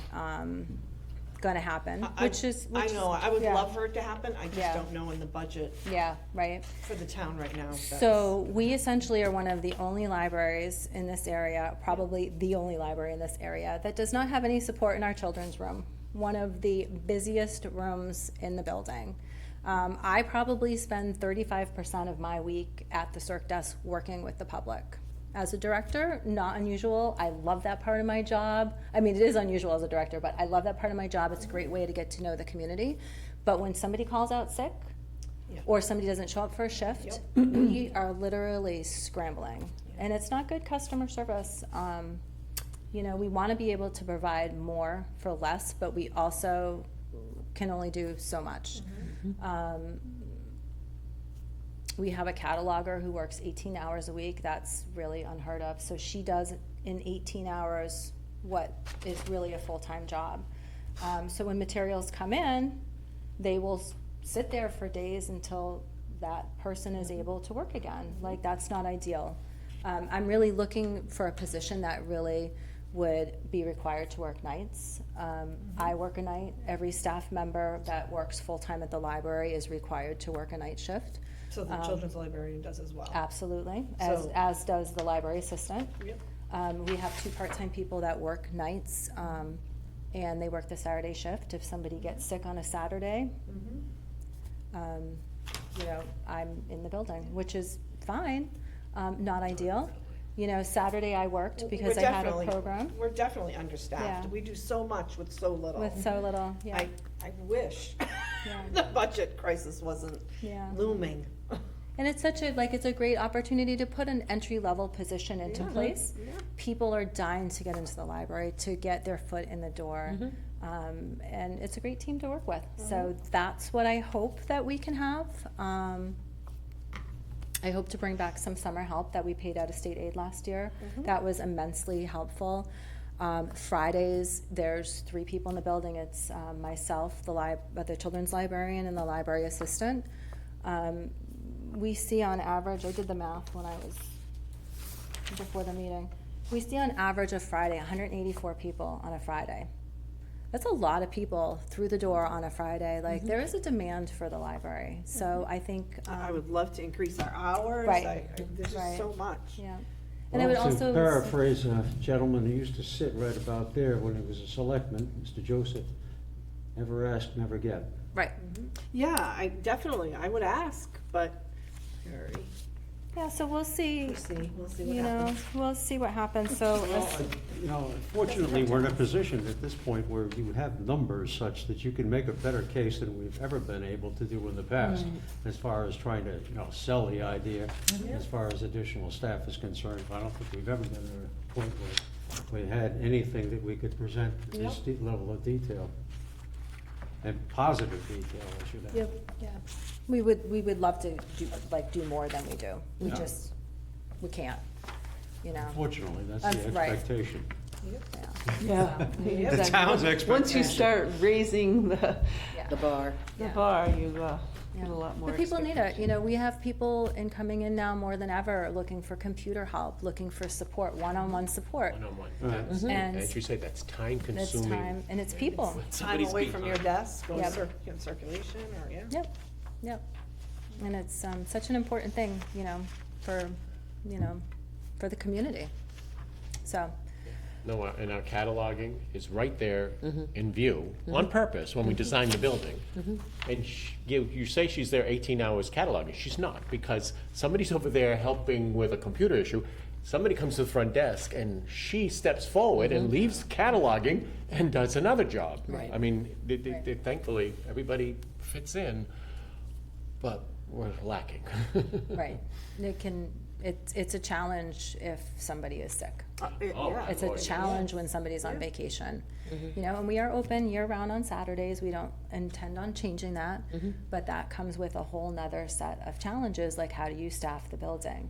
gonna happen, which is. I know, I would yeah. love for it to happen, I just Yeah. don't know in the budget Yeah, right. for the town right now. if that's- So we essentially are one of the only libraries in this area, probably the only library in this area, that does not have any support in our children's room. One of the busiest rooms in the building. I probably spend 35% of my week at the circ desk working with the public. As a director, not unusual. I love that part of my job. I mean, it is unusual as a director, but I love that part of my job. It's a great way to get to know the community. But when somebody calls out sick, Yeah. or somebody doesn't show up for a shift, we are literally scrambling. And it's not good customer service. We want to be able to provide more for less, but we also can only do so much. We have a cataloger who works 18 hours a week. That's really unheard of. So she does in 18 hours what is really a full-time job. So when materials come in, they will sit there for days until that person is able to work again. Like, that's not ideal. I'm really looking for a position that really would be required to work nights. I work a night. Every staff member that works full-time at the library is required to work a night shift. So the children's librarian does as well. Absolutely, So- as does the library assistant. Yep. We have 2 part-time people that work nights, and they work the Saturday shift. If somebody gets sick on a Saturday, I'm in the building, which is fine, not ideal. Saturday I worked because I had a program We're definitely understaffed. Yeah. We do so much with so little. with so little, yeah, I wish Yeah. the budget crisis wasn't yeah. looming. And it's it's a great opportunity to put an entry-level position into Yeah. place. Yeah. People are dying to get into the library, to get their foot in the door. And it's a great team to work with. So that's what I hope that we can have. I hope to bring back some summer help that we paid out of state aid last year. That was immensely helpful. Fridays, there's 3 people in the building. It's myself, the children's librarian, and the library assistant. We see on average, I did the math when I was before the meeting, We see on average a Friday, 184 people on a Friday. That's a lot of people through the door on a Friday. Like, there is a demand for the library. So I think, I would love to increase our hours. Right. There's Right. just so much. yeah. And I would Well, to also. paraphrase a gentleman who used to sit right about there when he was a selectman, Mr. Joseph, never ask, never get. Right. Yeah, I would ask, but Harry, Yeah, so we'll see, we'll see what you know, happens. we'll see what happens. So, Well, you know, fortunately, we're in a position at this point where you have numbers such that you can make a better case than we've ever been able to do in the past, as far as trying to, you know, sell the idea, as far as additional staff is concerned. I don't think we've ever been at a point where we had anything that we could present at this level of detail. And positive detail, I should add. yeah, we would love to do more than we do. We Yeah. just, we can't, you know. Fortunately, that's the Right. expectation. Yeah. The exactly. town's Once you expectation. start raising the Yeah. bar. Yeah. bar, you Yeah. get a lot more. But people need it, expectation. you know, we have people coming in now more than ever, looking for computer help, looking for support, one-on-one support. One-on-one. Right. That's- And As you say, that's time It's consuming. time, and it's people. Time Somebody's away from your behind. desk, go Yep. in circulation, or, yeah. Yep, yep. And it's such an important thing, you know, for the community. So, No, and our cataloging is right there in view, on purpose, when we designed the building. And you say she's there 18 hours cataloging, she's not, because somebody's over there helping with a computer issue. Somebody comes to the front desk and she steps forward and leaves cataloging and does another job. Right. I mean, Right. thankfully, everybody fits in, but we're lacking. right, it's a challenge if somebody is sick. Oh. Yeah. It's a challenge when somebody's on vacation. You know, and we are open year-round on Saturdays. We don't intend on changing that. But that comes with a whole nother set of challenges, like how do you staff the building?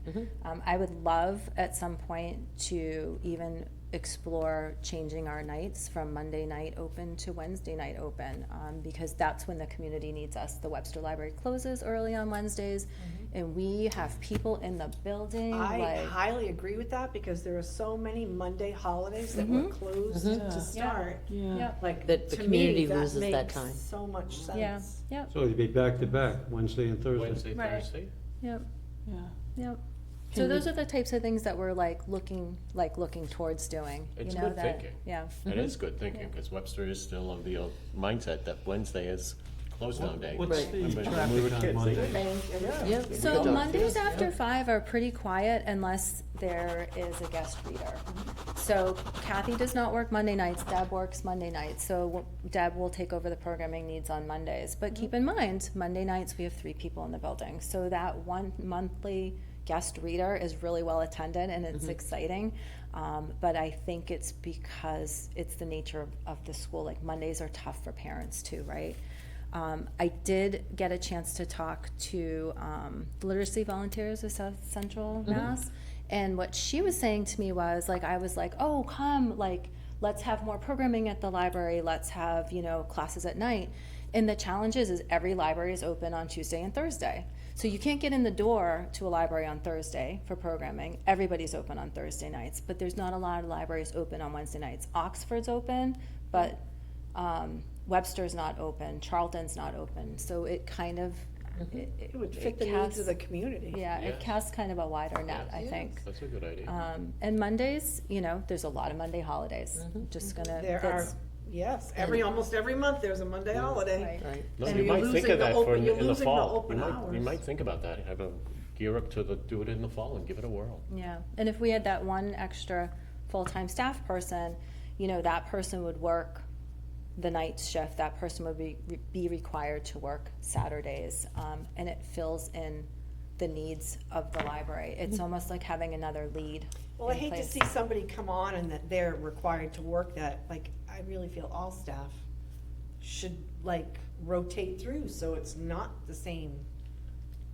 I would love at some point to even explore changing our nights from Monday night open to Wednesday night open, because that's when the community needs us. The Webster Library closes early on Wednesdays, and we have people in the building, I like, highly agree with that, because there are so many Monday holidays that were closed to start. Yeah. yep, Like, That the to community me, loses that makes time. so much sense. yeah, yep, So it'd be back to back, Wednesday and Thursday. Wednesday, Right. Thursday? yep. Yeah. Yep. Can So those are the types of things that we're looking towards doing. It's you know, good that- thinking. Yeah. It is good thinking, because Webster is still of the old mindset that Wednesday is close down day. What's the When we were traffic on kids, Monday? Yep. So Mondays after 5 are pretty quiet unless there is a guest reader. So Kathy does not work Monday nights, Deb works Monday nights, so Deb will take over the programming needs on Mondays. But keep in mind, Monday nights, we have 3 people in the building, so that one monthly guest reader is really well attended and it's exciting. But I think it's because it's the nature of the school, like Mondays are tough for parents too, right? I did get a chance to talk to literacy volunteers of South Central Mass, and what she was saying to me was, like, I was like, oh, come, like, let's have more programming at the library, let's have, you know, classes at night. And the challenge is every library is open on Tuesday and Thursday. So you can't get in the door to a library on Thursday for programming. Everybody's open on Thursday nights, but there's not a lot of libraries open on Wednesday nights. Oxford's open, but Webster's not open, Charlton's not open, so it kind of, It would fit the needs casts- of the community. yeah, it Yes. casts kind of a wider net, I Yes. think. That's a good idea. And Mondays, you know, there's a lot of Monday holidays, just gonna, There are, that's, yes, almost every month there's a Monday holiday. right. Right. No, And you you're might think losing of the that open- for you're in the losing the fall. open You hours. might think about that, have a gear up to do it in the fall and give it a whirl. Yeah, and if we had that one extra full-time staff person, you know, that person would work the night shift, that person would be required to work Saturdays, and it fills in the needs of the library. It's almost like having another lead Well, I in hate to place. see somebody come on and that they're required to work that, like, I really feel all staff should, like, rotate through, so it's not the same.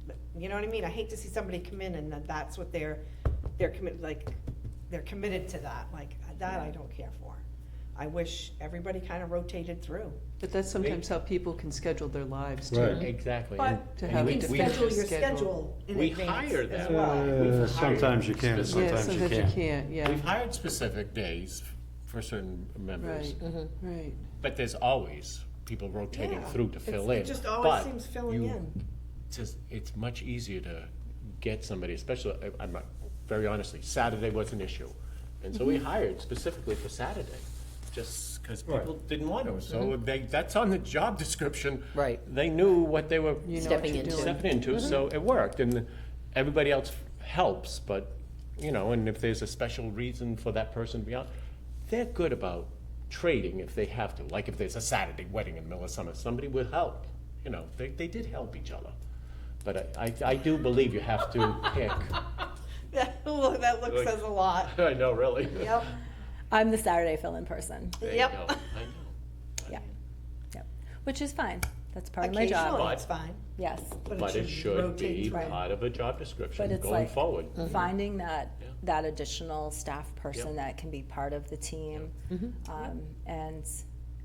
But, you know what I mean? I hate to see somebody come in and that's what they're committed, like, they're committed to that, like, that I don't care for. I wish everybody kind of rotated through. But that's sometimes how people can schedule their lives too. Right. Exactly. But To And have we- a you can we- definitive schedule your schedule. schedule in We advance hire as them. well. We've hired Sometimes you can, and specific- Yeah, sometimes you sometimes you can't. can't, yeah. We've hired specific days for certain members, Right, right. but there's always people rotating Yeah. through to It's- fill in. It just always But seems filling you- in. it's much easier to get somebody, especially, I'm not, very honestly, Saturday was an issue. And so we hired specifically for Saturday, just because people Right. didn't want to. So that's on the job description. Right. They knew what they were You know what Stepping you're into. doing. stepping into, so it worked. And everybody else helps, but, you know, and if there's a special reason for that person to be out, they're good about trading if they have to. Like if there's a Saturday wedding in the middle of summer, somebody will help. You know, they did help each other. But I do believe you have to pick. That look says a lot. I know, really. Yep, I'm the Saturday fill-in person. There you Yep. go. I know. Yeah. Yep. Which is fine. That's part of my occasionally job. it's fine, Yes. But it should rotate be through. part of a job But description it's going like forward. finding that, Yeah. that additional staff person Yep. that can be part of the team, and,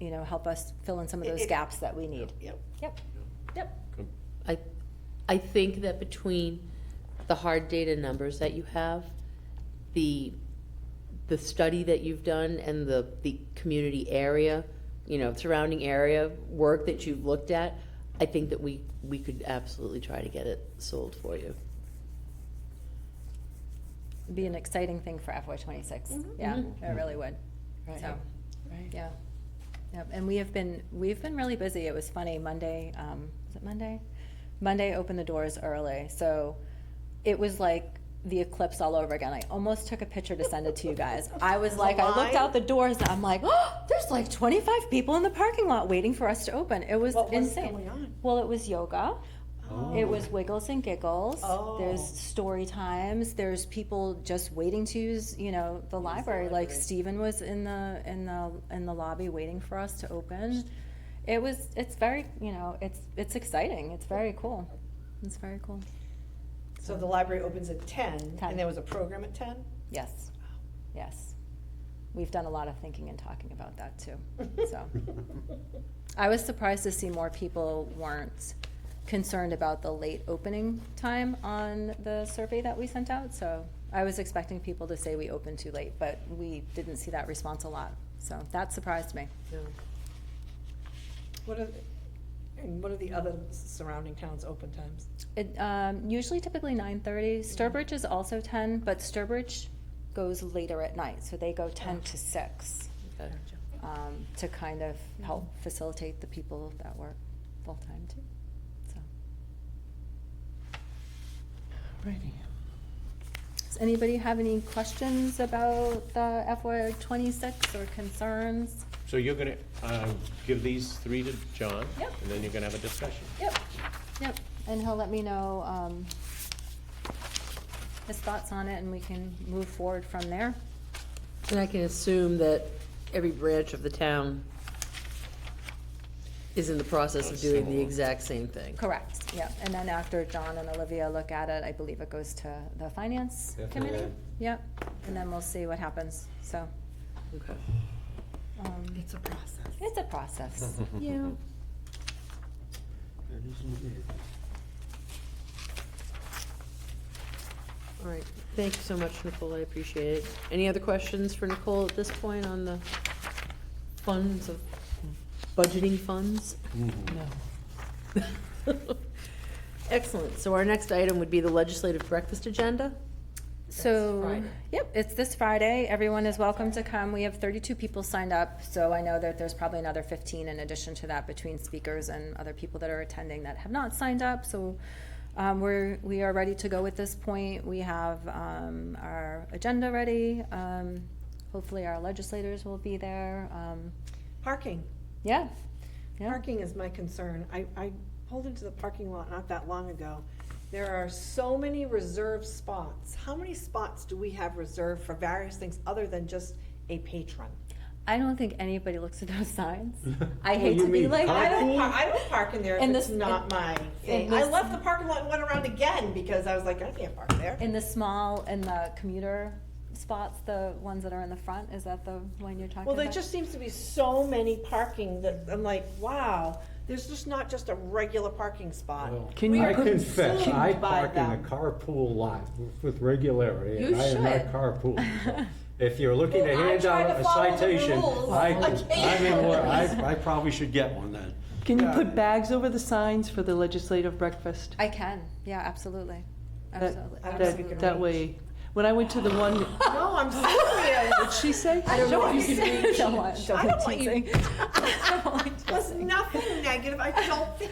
you know, help us fill in some of those It- gaps that we need. Yep. Yep, yep. I think that between the hard data numbers that you have, the study that you've done and the community area, you know, surrounding area work that you've looked at, I think that we could absolutely try to get it sold for you. It'd be an exciting thing for FY '26. Yeah, it really would. Right. So, Right. yeah. Yep, and we've been really busy. It was funny, Monday, was it Monday? Monday opened the doors early, so it was like the eclipse all over again. I almost took a picture to send it to you guys. I was like, I looked line? out the doors and I'm like, oh, there's like 25 people in the parking lot waiting for us to open. It was What was insane. going on? Well, it was yoga. It was wiggles and giggles. Oh. There's story times. There's people just waiting to use, you know, the library. Like Stephen was in the lobby waiting for us to open. It's very, you know, it's exciting. It's very cool. It's very cool. So the library opens at 10, 10. and there was a program at 10? Yes, yes. We've done a lot of thinking and talking about that too. So I was surprised to see more people weren't concerned about the late opening time on the survey that we sent out. So I was expecting people to say we opened too late, but we didn't see that response a lot. So that surprised me. What are the other surrounding towns' open times? It, usually typically 9:30. Sturbridge is also 10, but Sturbridge goes later at night, so they go 10 to 6, Okay. to kind of help facilitate the people that work full-time too, so. Righty. Does anybody have any questions about the FY '26 or concerns? So you're gonna give these 3 to John? Yep. And then you're gonna have a discussion? Yep, yep, and he'll let me know, his thoughts on it, and we can move forward from there. And I can assume that every branch of the town is in the process of doing the Similar. exact same thing. Correct, yeah, and then after John and Olivia look at it, I believe it goes to the finance FAA. committee? Yep, and then we'll see what happens, so, Okay. It's a process. it's a process, yeah. It is indeed. All right, thank you so much, Nicole, I appreciate it. Any other questions for Nicole at this point on the funds of, budgeting funds? No. Excellent, so our next item would be the legislative breakfast agenda? So, Friday. yep, it's this Friday. Everyone is welcome to come. We have 32 people signed up, so I know that there's probably another 15 in addition to that between speakers and other people that are attending that have not signed up. So we are ready to go at this point. We have our agenda ready. Hopefully our legislators will be there. Parking. Yeah. Yeah. Parking is my concern. I pulled into the parking lot not that long ago. There are so many reserved spots. How many spots do we have reserved for various things other than just a patron? I don't think anybody looks at those signs. I Well, hate you to be mean like, I don't park in there if And it's this- not and- my thing. and I this- left the parking lot and went around again because I was like, I can't park there. in the commuter spots, the ones that are in the front, is that the one you're talking Well, about? there just seems to be so many parking that, I'm like, wow, there's just not just a regular parking spot. Well, Can you I put- confess, consumed I by park in a them. carpool lot with regularity, You and I am not should. carpooling. So If you're looking to Well, I hand try out to a follow the citation, rules I'm in occasionally. where, I probably should get one then. Can you put bags over the signs for the legislative breakfast? I can, yeah, absolutely, absolutely. I don't know if you absolutely. can That way, when I went to the one, No, I'm serious. what'd she say? I don't know if you can reach. Don't want- don't I don't want you. teasing. There's nothing negative, I don't think.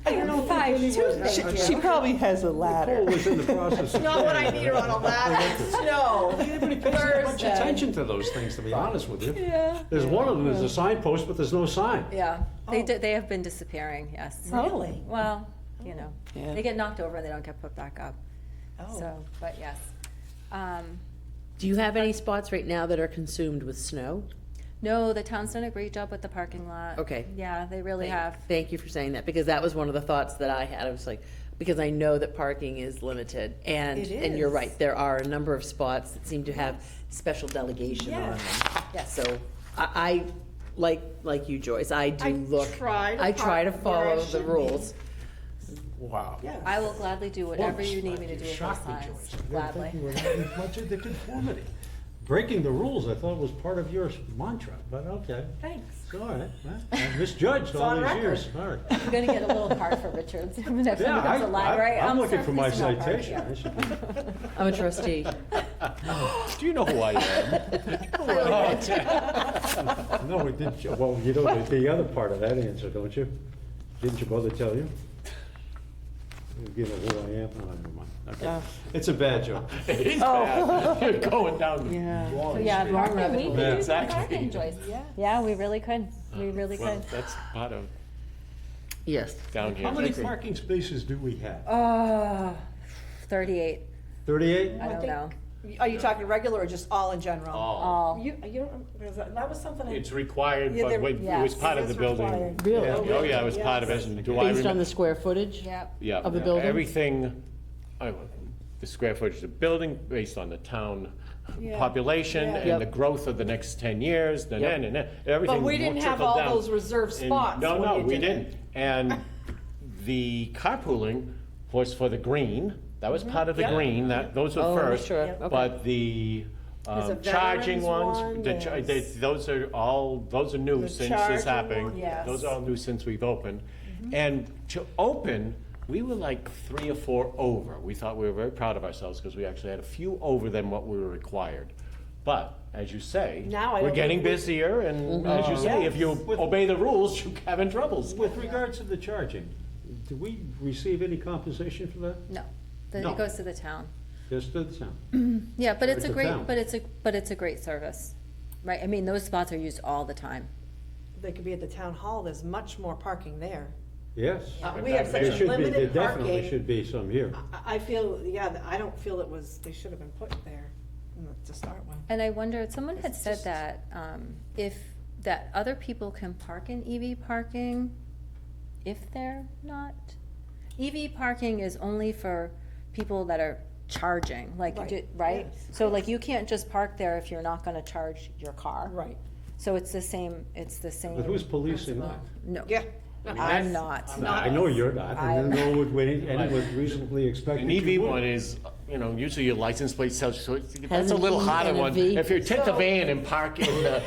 I have 5 toothpicks. She probably has a Nicole ladder. was in the process of. Not what I need her on a ladder, no. Nobody pays that much attention to those things, to be honest with you. Yeah. There's one of them, there's a signpost, but there's no sign. Yeah, they have been disappearing, yes. Really? Well, you know, Yeah. they get knocked over and they don't get put back up, Oh. so, but yes. Do you have any spots right now that are consumed with snow? No, the town's done a great job with the parking lot. Okay. Yeah, they really have. Thank you for saying that, because that was one of the thoughts that I had. I was like, because I know that parking is limited, and, It and you're is. right, there are a number of spots that seem to have special delegation on them. Yes. So I, like you, Joyce, I do I look. try to I try to park where I follow the should be. rules. Wow. Yeah. I will gladly do whatever you need me to do with those Shocked me, signs, Joyce. I didn't gladly. think you were that much into conformity. Breaking the rules, I thought was part of your mantra, but okay. Thanks. It's all right. Well, I misjudged all on these record. years. All right. I'm gonna get a little card for Richards, if it becomes Yeah, a library. I'm looking sorry, for my please do not park citation. here. I should be- I'm a trustee. Do you know who I am? No, we did, well, you know, the other part of that answer, don't you? Didn't your brother tell you? You know who I am? Oh, never mind. Okay. Yeah. It's a bad joke. It is bad. You're going down the Yeah. wrong Yeah, street. parking, we rabbit could hole. Yeah. use the Exactly. parking, Joyce. Yeah, we really could, we really Well, could. that's part of Yes. down here. How many parking spaces do we have? 38, 38? I don't know, Are you talking regular or just all in general? all. You don't, because that was something. It's required, Yeah, but there- it was yes. part It of the is building. required. Really? Oh, yeah, it was part of it. And do I Based on remember? the square footage? Yep. Yeah. of the building? Everything, the square footage of the building based on the town Yeah. population Yeah. and Yep. the growth of the next 10 years, then, Yep. and everything. But we didn't have trickled all down. those reserved And- spots No, when no, you we did it. didn't. And the carpooling was for the green, that was part of the Yep. green, those were Oh, first. sure. Okay. But the There's a charging veterans ones, one, those are new The since this charging happened. one, yes. Those are all new since we've opened. And to open, we were like 3 or 4 over. We thought we were very proud of ourselves because we actually had a few over than what we were required. But, as you say, Now I we're don't getting think we- busier, and as you say, if you With- obey the rules, you're having troubles. With regards to the charging, do we receive any compensation for that? No, No. it goes to the town. Just to the town? Yeah, but it's Or a to great, town. but it's a great service, right? I mean, those spots are used all the time. They could be at the town hall, there's much more parking there. Yes. We have such There a should be, there limited definitely parking. should be some here. I feel, yeah, I don't feel it was, they should have been put there to start with. And I wondered, someone had It's said just- that, that other people can park in EV parking if they're not. EV parking is only for people that are charging, like, Right, right? yes, So like, you can't just park there if you're not gonna charge your car. Right. So it's the same, it's the same. But who's policing principle. that? No. Yeah. I'm not. I know you're not, and no one would, anyone reasonably expect An that you EV would. one is, usually your license plate tells you, so that's Has a an little E harder and a one. V. If you take the So- van and park in the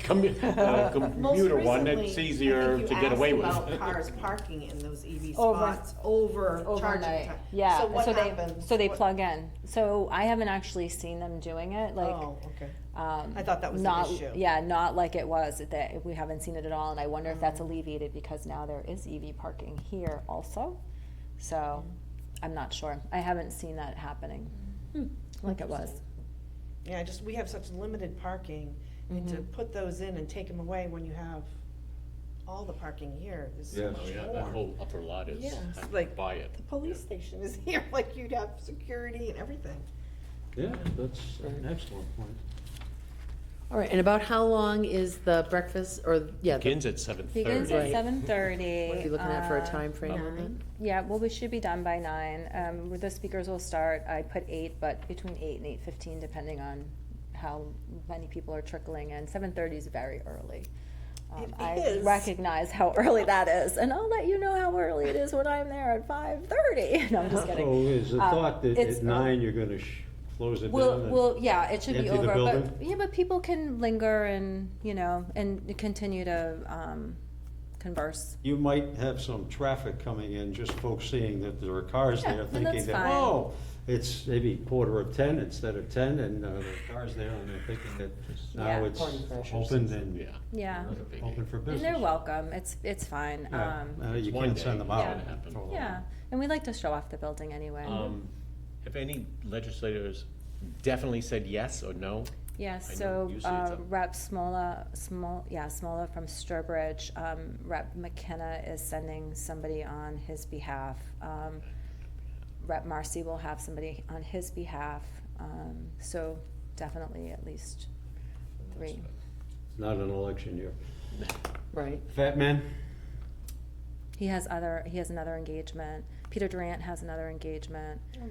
commuter one, it's easier to get away with. I think you asked about cars parking in those EV Over- spots over charging Overnight, time. yeah, So what so they, happens? so they What- plug in. So I haven't actually seen them doing it, like, Oh, okay. I thought that was the issue. Yeah, not like it was, that we haven't seen it at all, and I wonder if that's alleviated because now there is EV parking here also. So, I'm not sure. I haven't seen that happening like it was. Yeah, we have such limited parking, and to put those in and take them away when you have all the parking here is so Yes. much Oh, yeah, more. that whole upper lot is, Yes, I like- buy it. The police station is here, like you'd have security and everything. Yeah, that's an excellent point. All right, and about how long is the breakfast, or, yeah, the- Begins at 7:30. Begins at Right. 7:30. what are you looking at for a time frame on that? Yeah, well, we should be done by 9. The speakers will start, I put 8, but between 8 and 8:15, depending on how many people are trickling in. 7:30 is very early. It I is. recognize how early that is, and I'll let you know how early it is when I'm there at 5:30. No, I'm just kidding. So is the thought that it's at 9 you're gonna close it down? and Well, yeah, it should be empty the over, building? but, yeah, but people can linger and, and continue to, converse. You might have some traffic coming in, just folks seeing that there are cars Yeah, there, and thinking that's that, fine. oh, it's maybe 9:45 instead of 10, and there are cars there, and they're thinking that now Yeah. it's Party crashers. open and Yeah. Yeah, Not a biggie. open for and business. they're welcome, it's fine. Yeah, you one can't day send them it's out. gonna happen. for a while. Yeah, and we like to show off the building anyway. Have any legislators definitely said yes or no? Yes, I know so usually it's a- Rep. Smola from Sturbridge, Rep. McKenna is sending somebody on his behalf. Rep. Marcy will have somebody on his behalf, so definitely at least 3. It's not an election year. Right. Fat man? He has another engagement. Peter Durant has another engagement. Oh,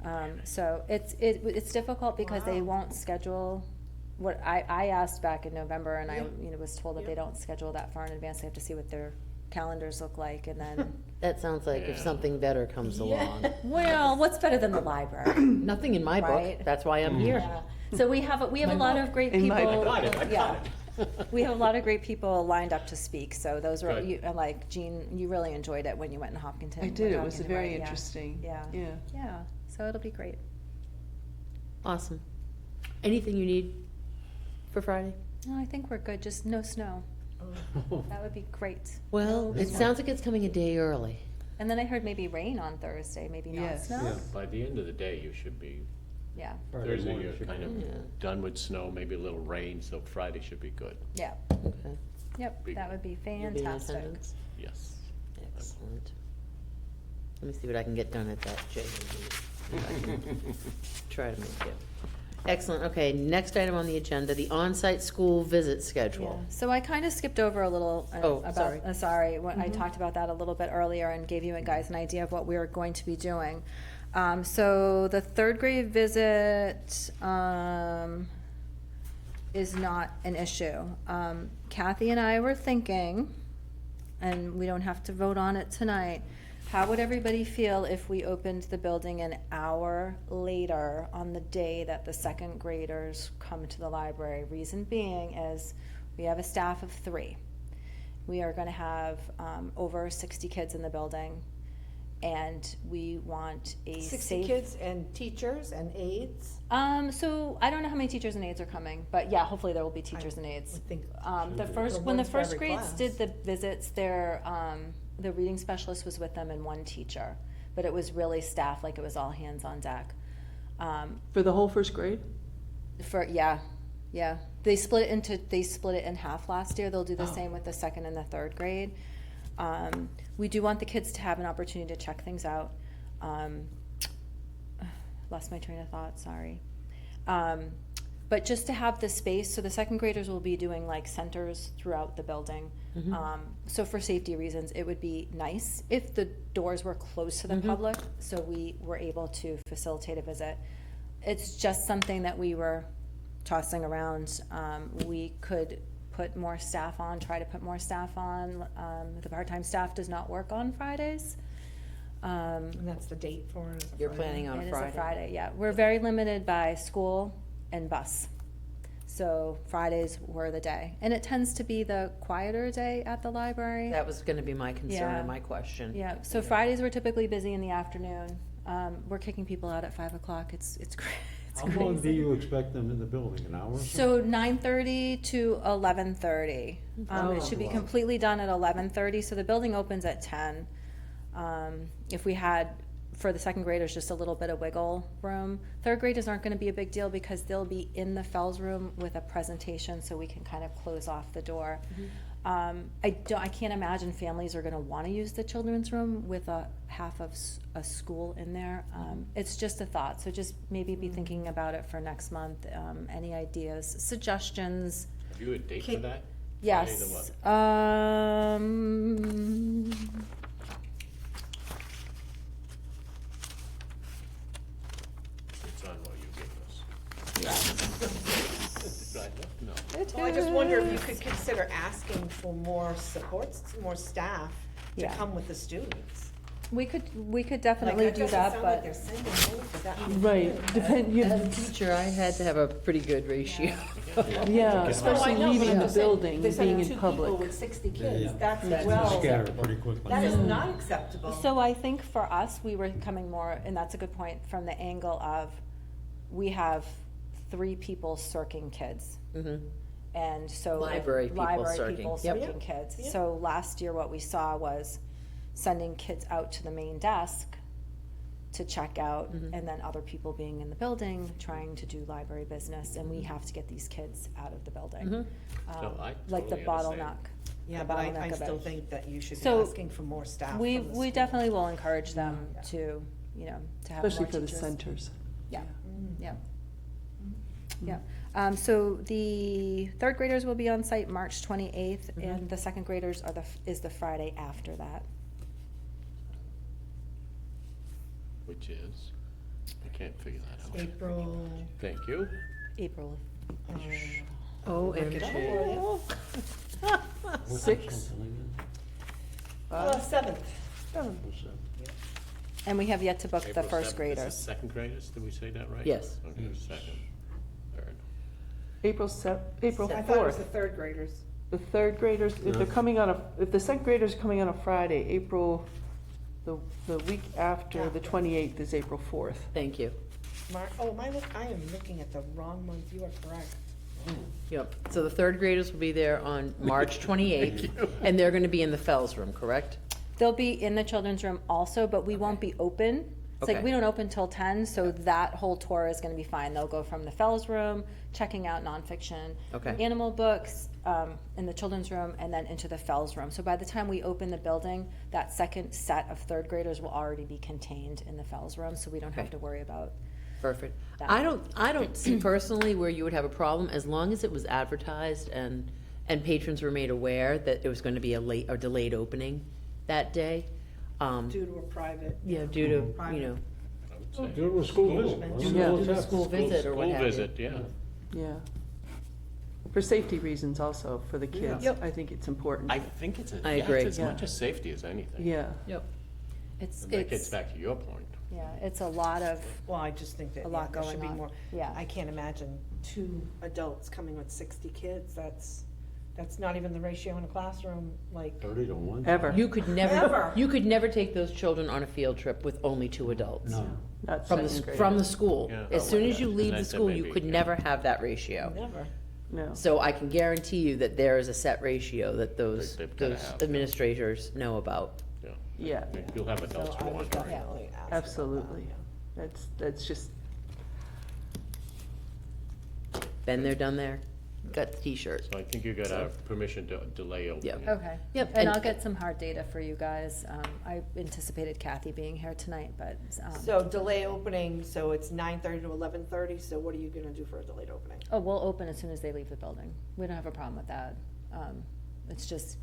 my. So it's difficult because they Wow. won't schedule, what I asked back in November, and I, Yeah. was told that they don't schedule that far in advance. They have to see what their calendars look like, and then, That sounds like if Yeah. something better comes along. well, what's better than the library? Nothing in my book, Right. that's why I'm here. Yeah. So we have a lot of great In people. my I got it, I yeah. got it. We have a lot of great people lined up to speak, so those were, Good. and like, Jean, you really enjoyed it when you went in Hopkinton. I did, We're it was talking very about- yeah. interesting. Yeah. Yeah. Yeah, so it'll be great. Awesome. Anything you need for Friday? No, I think we're good, just no snow. That would be great. Well, it sounds like it's coming a day early. And then I heard maybe rain on Thursday, maybe not Yes. snow? Yeah. By the end of the day, you should be, Yeah, Friday Thursday morning you're should be kind of good. done with snow, maybe a little rain, so Friday should be good. yeah, Okay. yep, Big- that would be You'll be in fantastic. attendance? Yes. Excellent. Let me see what I can get done at that JMU. Try to make it. Excellent, okay, next item on the agenda, the on-site school visit Yeah, schedule. so I kind of skipped over a little Oh, about, sorry. sorry, when I talked about that a little bit earlier and gave you guys an idea of what we were going to be doing. So the third grade visit, is not an issue. Kathy and I were thinking, and we don't have to vote on it tonight, how would everybody feel if we opened the building an hour later on the day that the second graders come to the library? Reason being is we have a staff of 3. We are gonna have over 60 kids in the building, and we want a 60 safe. kids and teachers and aides? So I don't know how many teachers and aides are coming, but yeah, hopefully there will be teachers and aides. I think When the one for first every grades class. did the visits, the reading specialist was with them and 1 teacher, but it was really staff, like it was all hands on deck. For the whole first grade? Yeah, they split it in half last year. They'll do the same with the second and the third grade. We do want the kids to have an opportunity to check things out. Lost my train of thought, sorry. But just to have the space, so the second graders will be doing like centers throughout the building. So for safety reasons, it would be nice if the doors were closed to the public, so we were able to facilitate a visit. It's just something that we were tossing around. We could put more staff on, try to put more staff on. The part-time staff does not work on Fridays. And that's the date for it. You're planning on It is Friday? a Friday, yeah. We're very limited by school and bus. So Fridays were the day. And it tends to be the quieter day at the library. That was gonna be my concern Yeah. and my question. Yeah, so Fridays were typically busy in the afternoon. We're kicking people out at 5 o'clock. It's How long do crazy. you expect them in the building, an hour or so? So 9:30 to 11:30. It should be wow. completely done at 11:30, so the building opens at 10. If we had for the second graders, just a little bit of wiggle room. Third graders aren't gonna be a big deal because they'll be in the Fells room with a presentation, so we can kind of close off the door. I can't imagine families are gonna wanna use the children's room with a half of a school in there. It's just a thought, so just maybe be thinking about it for next month. Any ideas, suggestions? Have you a date for that? Friday the Yes. what? It's on what you gave us. Right, no? Well, I just wonder if you could consider asking for more supports, more staff to Yeah. come with the students. We could Like, definitely it do doesn't that, sound like but. they're sending more for that many Right, kids. depend, you, As a teacher, I had to have a pretty good ratio. yeah, Oh, especially I know, but leaving I'm the just saying, building, they're being sending in two people public. with 60 Yeah, kids, yeah. that's well, Scatter pretty quickly. that is not acceptable. So I think for us, we were coming more, and that's a good point, from the angle of, we have 3 people circing kids. Mhm. And so. Library people Library people circing. Yep. circing kids. Yep. So last year, what we saw was sending kids out to the main desk to check out, and then other people being in the building, trying to do library business, and we have to get these kids out of the building. Mhm. So I Like the totally understand. bottleneck. Yeah, the but I bottleneck of still it. think that you should be So, asking for more staff We, from the we school. definitely will encourage them Yeah. to, you know, to have more especially for the teachers. centers. Yeah, Mm. yeah. Yeah, so the third graders will be on site March 28th, and the second graders are is the Friday after that. Which is, I can't figure that out. April, Thank you. April. Oh, look it up for you. 6, 7th. And we have yet to book the April first 7th. Is graders. it second graders, did we say that right? Yes. Okay, second, third. April April I thought it was the 4th. third graders. The third graders, if they're coming on if the second graders are coming on a Friday, the week after the 28th is April 4th. Thank you. I am looking at the wrong month, you are correct. Yep, so the third graders will be there on March 28th, and they're gonna be in the Fells room, correct? They'll be in the children's room also, but we won't be open. It's like, Okay. we don't open till 10, so that whole tour is gonna be fine. They'll go from the Fells room, checking out nonfiction, Okay. animal books, in the children's room, and then into the Fells room. So by the time we open the building, that second set of third graders will already be contained in the Fells room, so we don't have Okay. to worry about. Perfect. That. I don't see personally where you would have a problem, as long as it was advertised and patrons were made aware that it was gonna be a late or delayed opening that day. Due to a private. Yeah, due to, you know, I would say. Do it with school visit. Yeah. due to school visit or what School have you. visit, yeah. Yeah. For safety reasons also, for the kids, Yep. I think it's important. I think it's, I yeah, agree. it's as much Yeah. as safety as anything. Yeah, Yep. It's, And that gets it's, back to your point. yeah, it's a lot of, Well, I just think that, A yeah, lot there should going be on. more. Yeah. I can't imagine 2 adults coming with 60 kids, that's not even the ratio in a classroom, like. 30 to 1? ever. You could never, Ever. you could never take those children on a field trip with only 2 adults. No. Not From the, second grade. from the school. Yeah. As soon as you Yeah. leave the That's it, school, you maybe, could yeah. never have that ratio. Never. No. So I can guarantee you that there is a set ratio that those, They've gotta those have, yeah. administrators know about. Yeah. Yeah, You'll have adults So I would wondering. definitely ask about that, absolutely. yeah. That's just, Been there, done there, got the t-shirt. So I think you got our permission to delay opening. Yep. okay. Yep, And and- I'll get some hard data for you guys. I anticipated Kathy being here tonight, but, So delay opening, so it's 9:30 to 11:30, so what are you gonna do for a delayed opening? oh, we'll open as soon as they leave the building. We don't have a problem with that. It's just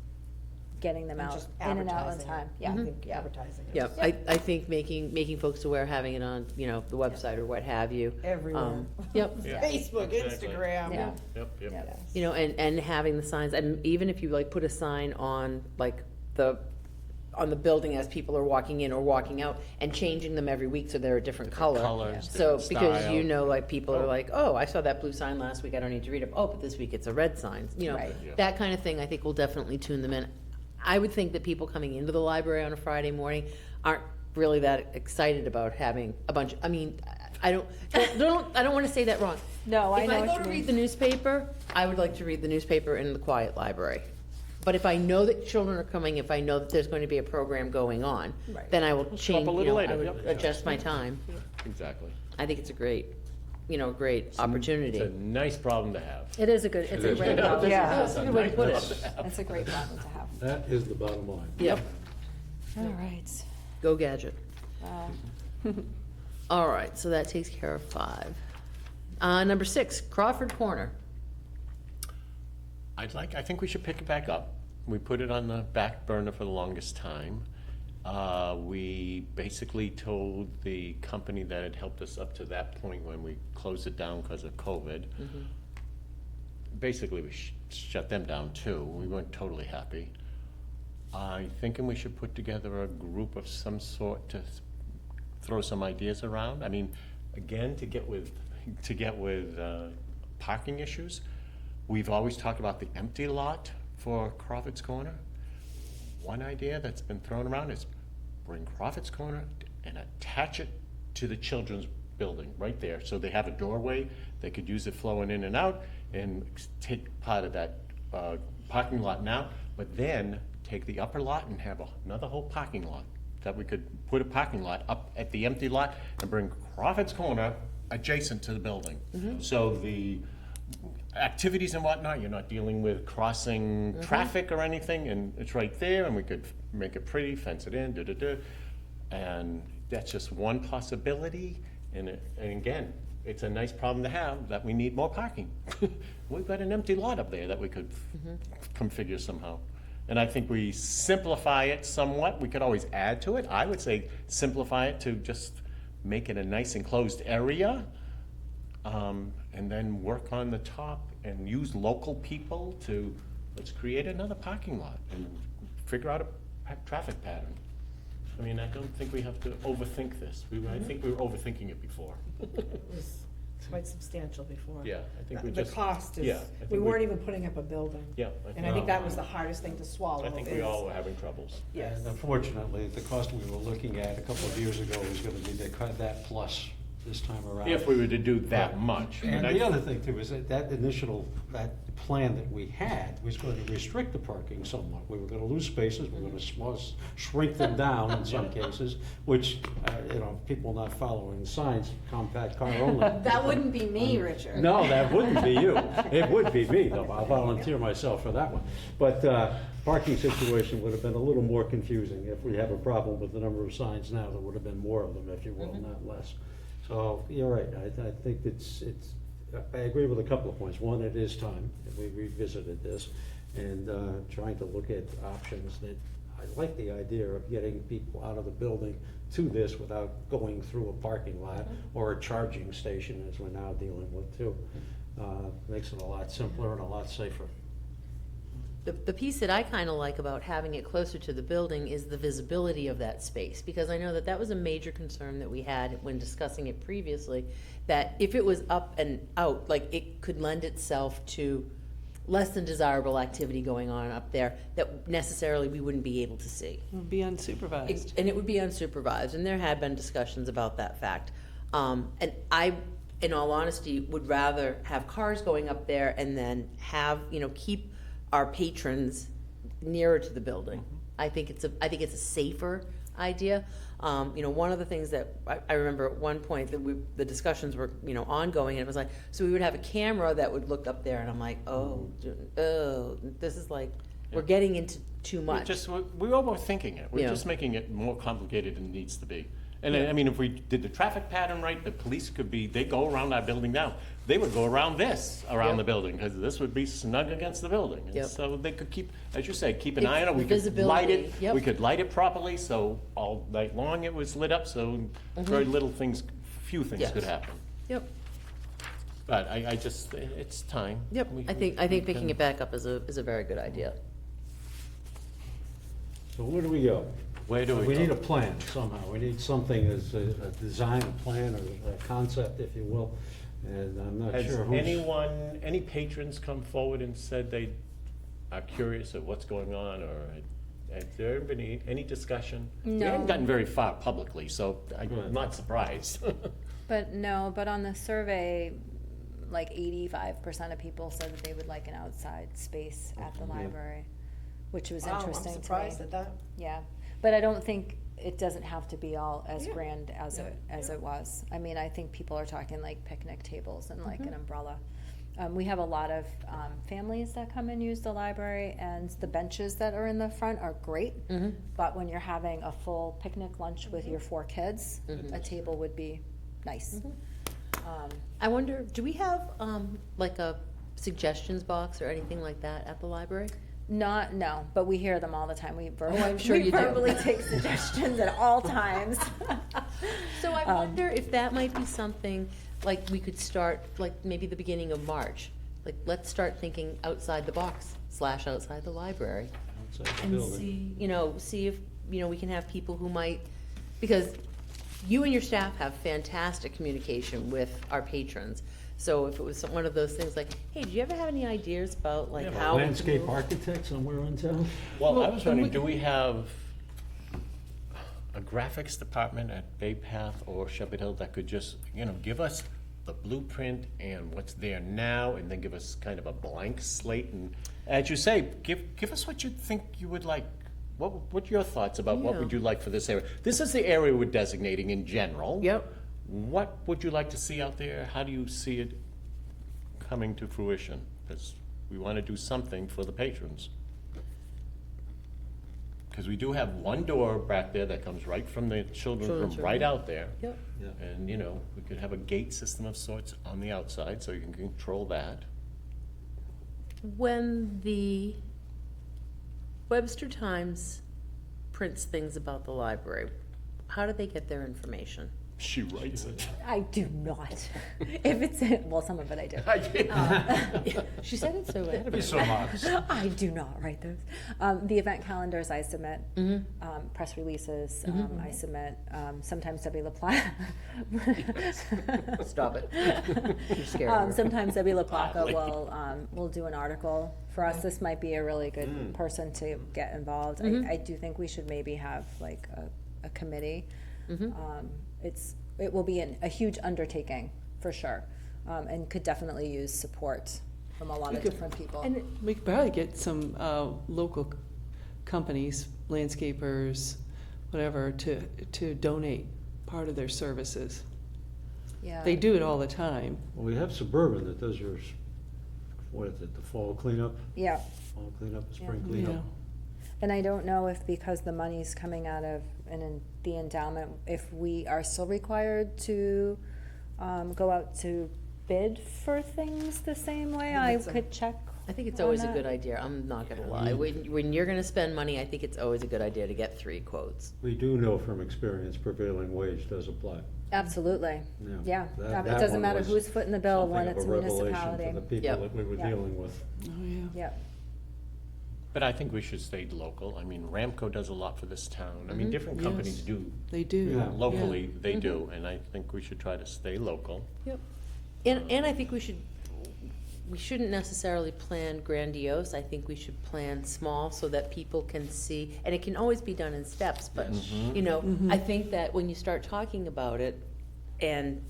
getting them And out, just in and out on advertising it. time. Yeah, I think yeah. advertising it. Yeah, I think making folks aware, having it on, you know, the website or what have you. Everywhere. Yep, Yeah. Facebook, Exactly. Instagram. Yeah. Yep, yep. Yeah. you know, and having the signs, and even if you like put a sign on, like, on the building as people are walking in or walking out, and changing them every week so they're a different color. Colors, So, different because you style. know, like, people are like, oh, I saw that blue sign last week, I don't need to read it, oh, but this week it's a red sign, you know. Right. Yeah. That kind of thing, I think will definitely tune them in. I would think that people coming into the library on a Friday morning aren't really that excited about having a bunch, I mean, I don't wanna say that wrong. No, I know If I what go you to mean. read the newspaper, I would like to read the newspaper in the quiet library. But if I know that children are coming, if I know that there's going to be a program going on, Right. then I will change, a you little know, later, I would yep. adjust my time. Exactly. I think it's a great, great It's a opportunity. nice problem to have. It is a good, it's a great problem. Yeah. That's a good way to put it. It's a great problem to have. That is the bottom line. Yep, All right. go gadget. Wow. All right, so that takes care of 5. Number 6, Crawford Corner. I think we should pick it back up. We put it on the back burner for the longest time. We basically told the company that had helped us up to that point when we closed it down because of COVID. Basically, we shut them down too. We weren't totally happy. I'm thinking we should put together a group of some sort to throw some ideas around. I mean, again, to get with parking issues, we've always talked about the empty lot for Crawford's Corner. One idea that's been thrown around is bring Crawford's Corner and attach it to the children's building right there. So they have a doorway, they could use it flowing in and out and take part of that parking lot now, but then take the upper lot and have another whole parking lot. That we could put a parking lot up at the empty lot and bring Crawford's Corner adjacent to the building. So the activities and whatnot, you're not dealing with crossing traffic or anything, and it's right there, and we could make it pretty, fence it in, and that's just one possibility. And again, it's a nice problem to have, that we need more parking. We've got an empty lot up there that we could configure somehow. And I think we simplify it somewhat. We could always add to it. I would say simplify it to just make it a nice enclosed area, and then work on the top and use local people to, let's create another parking lot and figure out a traffic pattern. I mean, I don't think we have to overthink this. I think we were overthinking it before. It was quite substantial before. Yeah, I think we The just. cost yeah, is, I think we weren't even putting up a building. Yeah. And I think that was the hardest thing to swallow. I think we is- all were having troubles. Yes. And unfortunately, the cost we were looking at a couple of years ago was gonna be that plus this time around. If we were to do that much. And I- the other thing too is that that plan that we had was going to restrict the parking somewhat. We were gonna lose spaces, we were gonna shrink them down in some cases, which, people not following the signs, compact car only. That wouldn't be me, Richard. No, that wouldn't be you. It would be me, though. I'll volunteer myself for that one. But parking situation would have been a little more confusing. If we have a problem with the number of signs now, there would have been more of them, if you will, not less. So, you're right. I think I agree with a couple of points. One, it is time that we revisited this and trying to look at options that, I like the idea of getting people out of the building to this without going through a parking lot or a charging station, as we're now dealing with too. Makes it a lot simpler and a lot safer. The piece that I kind of like about having it closer to the building is the visibility of that space, because I know that that was a major concern that we had when discussing it previously, that if it was up and out, like, it could lend itself to less than desirable activity going on up there that necessarily we wouldn't be able to see. It would be unsupervised. And it would be unsupervised, and there had been discussions about that fact. And I, in all honesty, would rather have cars going up there and then have, keep our patrons nearer to the building. I think it's a safer idea. One of the things that I remember at one point that the discussions were, ongoing, and it was like, so we would have a camera that would look up there, and I'm like, oh, this is like, we're getting into too much. We're overthinking it. We're Yeah. just making it more complicated than it needs to be. And I mean, if we did the traffic pattern right, the police they go around our building now. They would go around Yep. the building, because this would be snug against the building. And Yep. so they could keep, as you say, keep an eye on it. The We could light it. visibility, yep. We could light it properly, so all night long it was lit up, so very few things Yes. could happen. Yep, But I just, it's time. yep. I think picking it back up is a very good idea. So where do we go? Where do we We go? need a plan somehow. We need something as a design, a plan, or a concept, if you will. And I'm not Has sure who's. any patrons come forward and said they are curious of what's going on, or has there been any discussion? We No. haven't gotten very far publicly, so I'm Right. not surprised. But on the survey, like 85% of people said that they would like an outside space at the Yeah. library. which was Wow, interesting to I'm me. surprised at that. Yeah, but I don't think it doesn't have to be all as Yeah. grand as Yeah. it was. I mean, I think people are talking like picnic tables and like an umbrella. We have a lot of families that come and use the library, and the benches that are in the front are great. But when you're having a full picnic lunch with your 4 kids, a table would be nice. I wonder, do we have, like a suggestions box or anything like that at the library? No, but we hear them all the time. We I'm sure you do. verbally take suggestions at all times. So I wonder if that might be something, like, we could start, like, maybe the beginning of March. Like, let's start thinking outside the box / outside the library. Outside the And building. see if, we can have people who might, because you and your staff have fantastic communication with our patrons. So if it was one of those things like, hey, do you ever have any ideas about, like, Yeah, how? we can landscape move? architect somewhere in town? Well, I was wondering, do we have a graphics department at Bay Path or Shepherd Hill that could just, give us the blueprint and what's there now, and then give us kind of a blank slate, and, as you say, give us what you think you would like. What are your thoughts about what Yeah. would you like for this area? This is the area we're designating in general. Yep. What would you like to see out there? How do you see it coming to fruition? Because we want to do something for the patrons. Because we do have one door back there that comes right from the children's room, Children's room. right out there. Yep. Yeah. And, we could have a gate system of sorts on the outside, so you can control that. When the Webster Times prints things about the library, how do they get their information? She writes it. I do not. If it's, well, some of it I do. I did. She said it so adamantly. So modest. I do not write those. The event calendars I submit, press releases I submit, sometimes Debbie LaPlaca. Stop it. You're scaring me. Sometimes Debbie LaPlaca will do an article for us. This might be a really good person to get involved. I do think we should maybe have like a committee. It will be a huge undertaking for sure, and could definitely use support from a lot of different people. And we could probably get some local companies, landscapers, whatever, to donate part of their services. Yeah. They do it all the time. Well, we have Suburban that does your, what is it, the fall cleanup? Yeah. Fall cleanup, spring Yeah. cleanup? And I don't know if because the money's coming out of the endowment, if we are still required to go out to bid for things the same way. I could check. I think it's on always a that. good idea, I'm not gonna lie. When you're gonna spend money, I think it's always a good idea to get 3 quotes. We do know from experience prevailing wage does apply. Absolutely. Yeah. That It doesn't one matter was who's footing the bill when something of it's a revelation municipality. For the people Yep. that we were Yeah. dealing with. Oh, yeah. Yep. But I think we should stay local. I mean, Ramco does a lot for this town. I mean, different companies Yes. do. They do. Yeah. Locally, they do, and I think we should try to stay local. Yep. And I think we shouldn't necessarily plan grandiose, I think we should plan small so that people can see, and it can always be done in steps, but, I think that when you start talking about it, and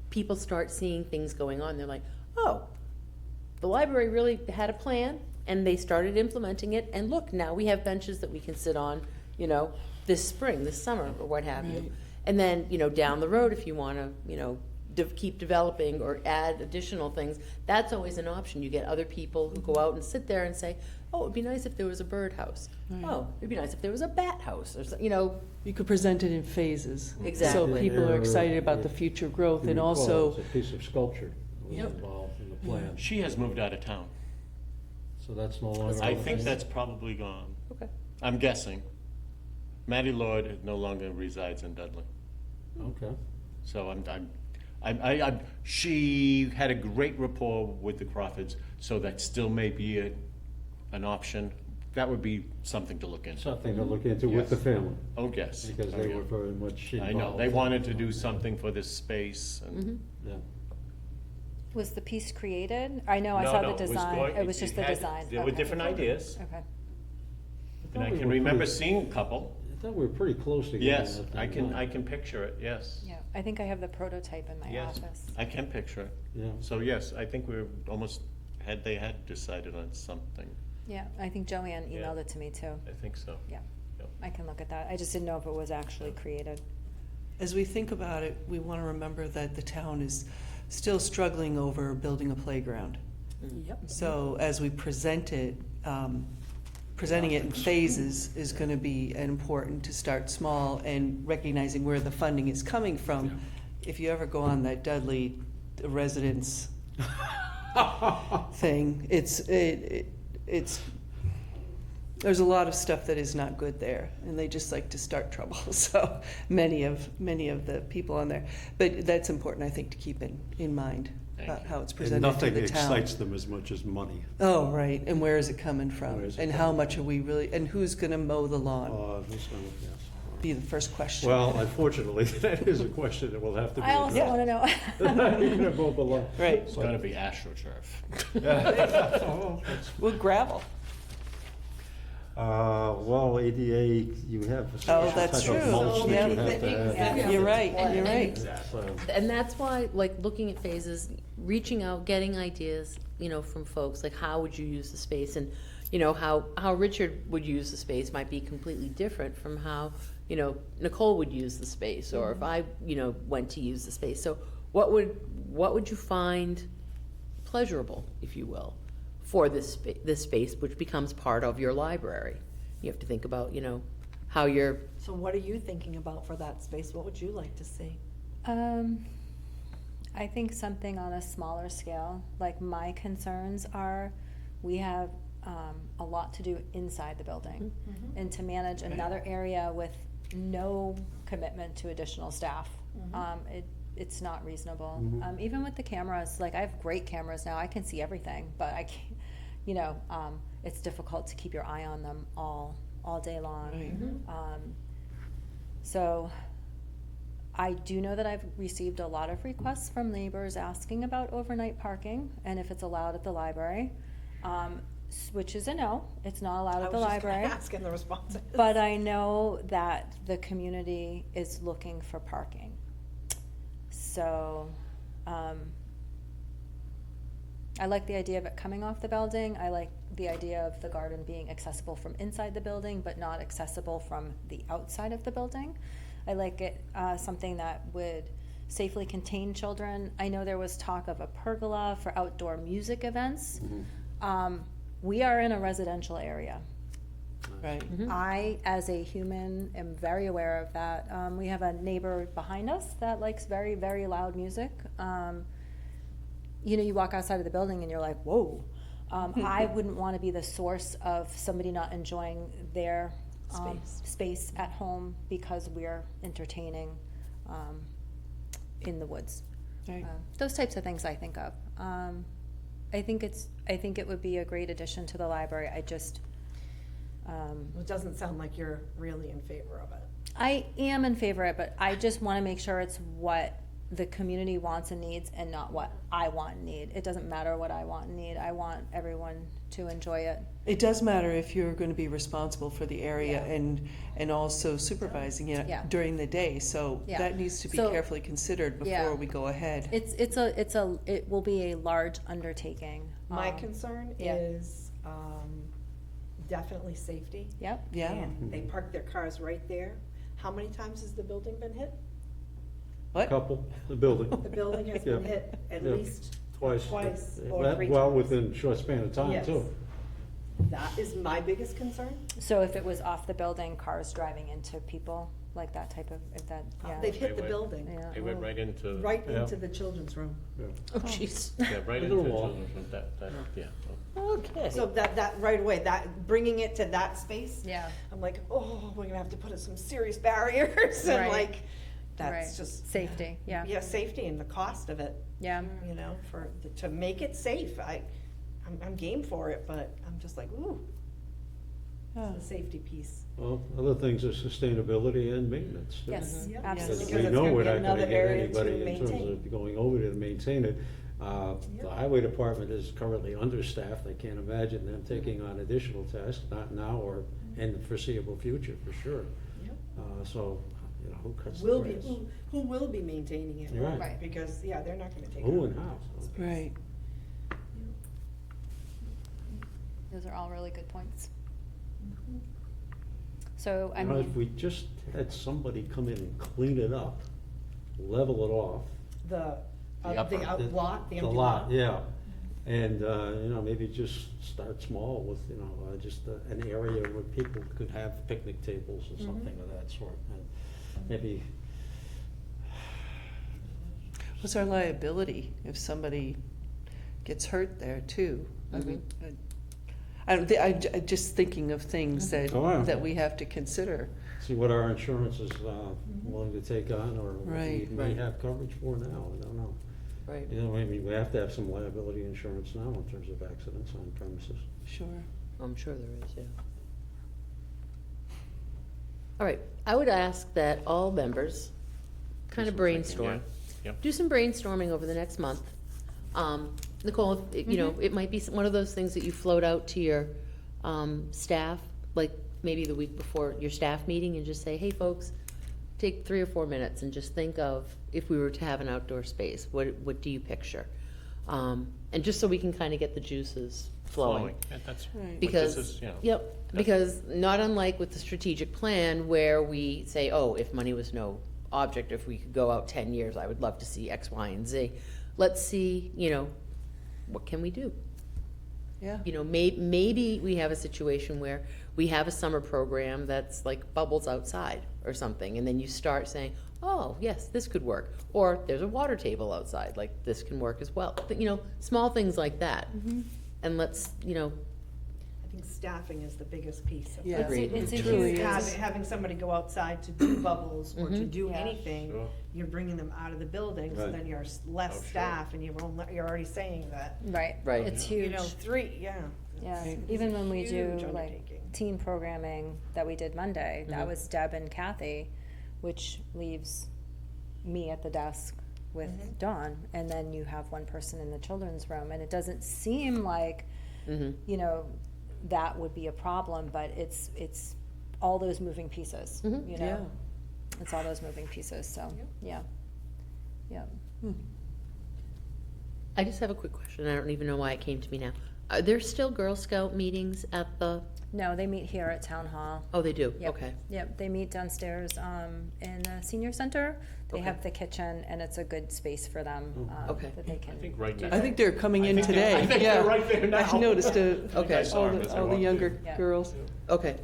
people start seeing things going on, they're like, oh, the library really had a plan, and they started implementing it, and look, now we have benches that we can sit on, this spring, this summer, or what have you. Right. And then, down the road, if you wanna, keep developing or add additional things, that's always an option. You get other people who go out and sit there and say, oh, it'd be nice if there was a birdhouse. Right. Oh, it'd be nice if there was a bat house, or, You could present it in phases. Exactly. So people are excited about the future growth If you and recall, also, It's a piece of sculpture that was Yep. involved in the plan, She has moved out of town. so that's no longer. I on the think plan? that's probably gone. okay. I'm guessing. Mattie Lord no longer resides in Dudley. Okay. So she had a great rapport with the Crawfords, so that still may be an option. That would be something to look into. Something to look into with the Yes. family, Oh, yes. because Oh, they yeah. were very much involved. I know, they wanted to do something for this space and. Yeah. Was the piece created? I know I No, saw no, the it was design. going- It was just the had- design. There were Okay. different ideas, Okay. and I we can were remember pretty- seeing a couple. I thought we were pretty close to getting Yes, that thing I can, done. I can picture it, yes. Yeah, I think I have the prototype in my Yes, office. I can picture it. Yeah. So yes, I think we're almost, they had decided on something. Yeah, I think Joanne Yeah. emailed it to me too. I think so. Yeah, Yep. I can look at that. I just didn't know if it was actually created. As we think about it, we want to remember that the town is still struggling over building a playground. Yep. So as we present it, presenting it in phases is going to be important to start small and recognizing where the funding is coming from. If you ever go on that Dudley residence thing, it's there's a lot of stuff that is not good there, and they just like to start trouble. So many of the people on there, but that's important, I think, to keep in mind about how it's And presented to nothing the town. excites them as much as money. Oh, right, and where is it coming from? Where is it And how coming much are we really, and who's gonna mow the lawn? This one, yes. Be the first question. Well, unfortunately, that is a question that will have to be I also addressed. want to know. You're gonna mow the lawn. Right, It's gotta be AstroTurf. Oh, that's- with gravel. Well, ADA, you have a Oh, special that's type of true. mulch Yeah. that you have to have. Yeah. You're right, you're right. So, And that's why, like, looking at phases, reaching out, getting ideas, from folks, like, how would you use the space? And, how Richard would use the space might be completely different from how, Nicole would use the space, or if I, went to use the space. So what would you find pleasurable, if you will, for this space, which becomes part of your library? You have to think about, how you're, So what are you thinking about for that space? What would you like to see? I think something on a smaller scale. Like, my concerns are, we have a lot to do inside the building, and to manage another area with no commitment to additional staff, it's not reasonable. Even with the cameras, like, I have great cameras now, I can see everything, but I can't, it's difficult to keep your eye on them all day long. So I do know that I've received a lot of requests from neighbors asking about overnight parking and if it's allowed at the library, which is a no, it's not allowed at the library. I was just gonna ask, and the response is. But I know that the community is looking for parking. So, I like the idea of it coming off the building. I like the idea of the garden being accessible from inside the building, but not accessible from the outside of the building. I like it, something that would safely contain children. I know there was talk of a pergola for outdoor music events. We are in a residential area. Right. I, as a human, am very aware of that. We have a neighbor behind us that likes very, very loud music. You walk outside of the building and you're like, whoa. I wouldn't want to be the source of somebody not enjoying their space at home because we're entertaining in the woods. Right. Those types of things I think of. I think it would be a great addition to the library. I just, It doesn't sound like you're really in favor of it. I am in favor of it, but I just want to make sure it's what the community wants and needs and not what I want and need. It doesn't matter what I want and need. I want everyone to enjoy it. It does matter if you're going to be responsible for the area Yeah. and also supervising it Yeah. during the day, so Yeah. that needs to be So- carefully considered Yeah. before we go ahead. It will be a large undertaking. My concern yeah. is, definitely safety. Yep. Yeah. And they park their cars right there. How many times has the building been hit? What? Couple, the building, The building has been Yeah. hit at Yeah. least twice. twice or That- 3 Well, times. within a short span of time, Yes. too. That is my biggest concern. So if it was off the building, cars driving into people, like that type of, if that, yeah. They've hit the They went- building, Yeah. They went right into. right Yeah. into the children's room. oh, jeez. Yeah, right A into the little wall. children's room, yeah. Okay. So that right away, bringing it to that space. Yeah. I'm like, oh, we're gonna have to put up some serious barriers and Right. like, that's Right. just. Safety, yeah. Yeah, safety and the cost of it, Yeah. to make it safe. I'm game for it, but I'm just like, ooh, Yeah. the safety piece. Well, other things are sustainability and maintenance, too. Yes, Yeah. absolutely. Because Because we it's know gonna we're be not gonna another get area to anybody in terms maintain. of going over there to maintain it. Yep. The highway department is currently understaffed. I can't imagine them taking on additional tasks, not now or in the foreseeable future, for sure. Yep. So, who cuts the Will be, grass? who will be maintaining it? You're right. Right. Because, they're not gonna take it. Who on. and how? Right. Those are all really good points. So, I You know, if mean, we just had somebody come in and clean it up, level it off. The, The the upper- outlot, the The empty lot, lot. yeah. And, you know, maybe just start small with, you know, just an area where people could have picnic tables or something of that sort. And maybe, What's our liability if somebody gets hurt there too? I mean, I don't, I'm just thinking of things that, Oh, yeah. that we have to consider. see what our insurance is willing to take on, or what we Right, may right. have coverage for now, I don't know. Right. You know, I mean, we have to have some liability insurance now in terms of accidents on premises. Sure. I'm sure there is, yeah. All right, I would ask that all members kind of some thinking, brainstorm. yeah. Yep. Do some brainstorming over the next month. Nicole, you know, it might be one of those things that you float out to your staff, like maybe the week before your staff meeting, and just say, hey, folks, take 3 or 4 minutes and just think of, if we were to have an outdoor space, what do you picture? And just so we can kind of get the juices flowing. Yeah, that's, Right. Because, this is, you know, yep, because not unlike with the strategic plan where we say, oh, if money was no object, if we could go out 10 years, I would love to see X, Y, and Z. Let's see, you know, what can we do? Yeah. You know, maybe we have a situation where we have a summer program that's like bubbles outside or something, and then you start saying, oh, yes, this could work. Or there's a water table outside, like this can work as well. But, you know, small things like that. And let's, you know, I think staffing is the biggest piece of Yeah. that. Agreed. It's a It truly huge- is. Having somebody go outside to do bubbles or to do Yeah. anything, Sure. you're bringing them out of the building, so Right. then you're Oh, less sure. staff, and you're already saying that. right, Right. it's You huge. know, 3, yeah. Yeah, It's even a when we do huge like undertaking. team programming that we did Monday, that was Deb and Kathy, which leaves me at the desk with Dawn, and then you have one person in the children's room, and it doesn't seem like, you know, that would be a problem, but it's all those moving pieces, you know? Yeah. It's all those moving pieces, so, yeah. Yeah. I just have a quick question. I don't even know why it came to me now. Are there still Girl Scout meetings at the, No, they meet here at Town Hall. oh, they do? Yep. Okay. Yep, they meet downstairs in the senior center. They Okay. have the kitchen, and it's a good space for them Okay. that they can. I think right do now. I think they're coming in I think they're- today. I think Yeah. they're right there now. I noticed Okay. I saw all them as the, they all the walked in. younger Yeah. girls. Okay,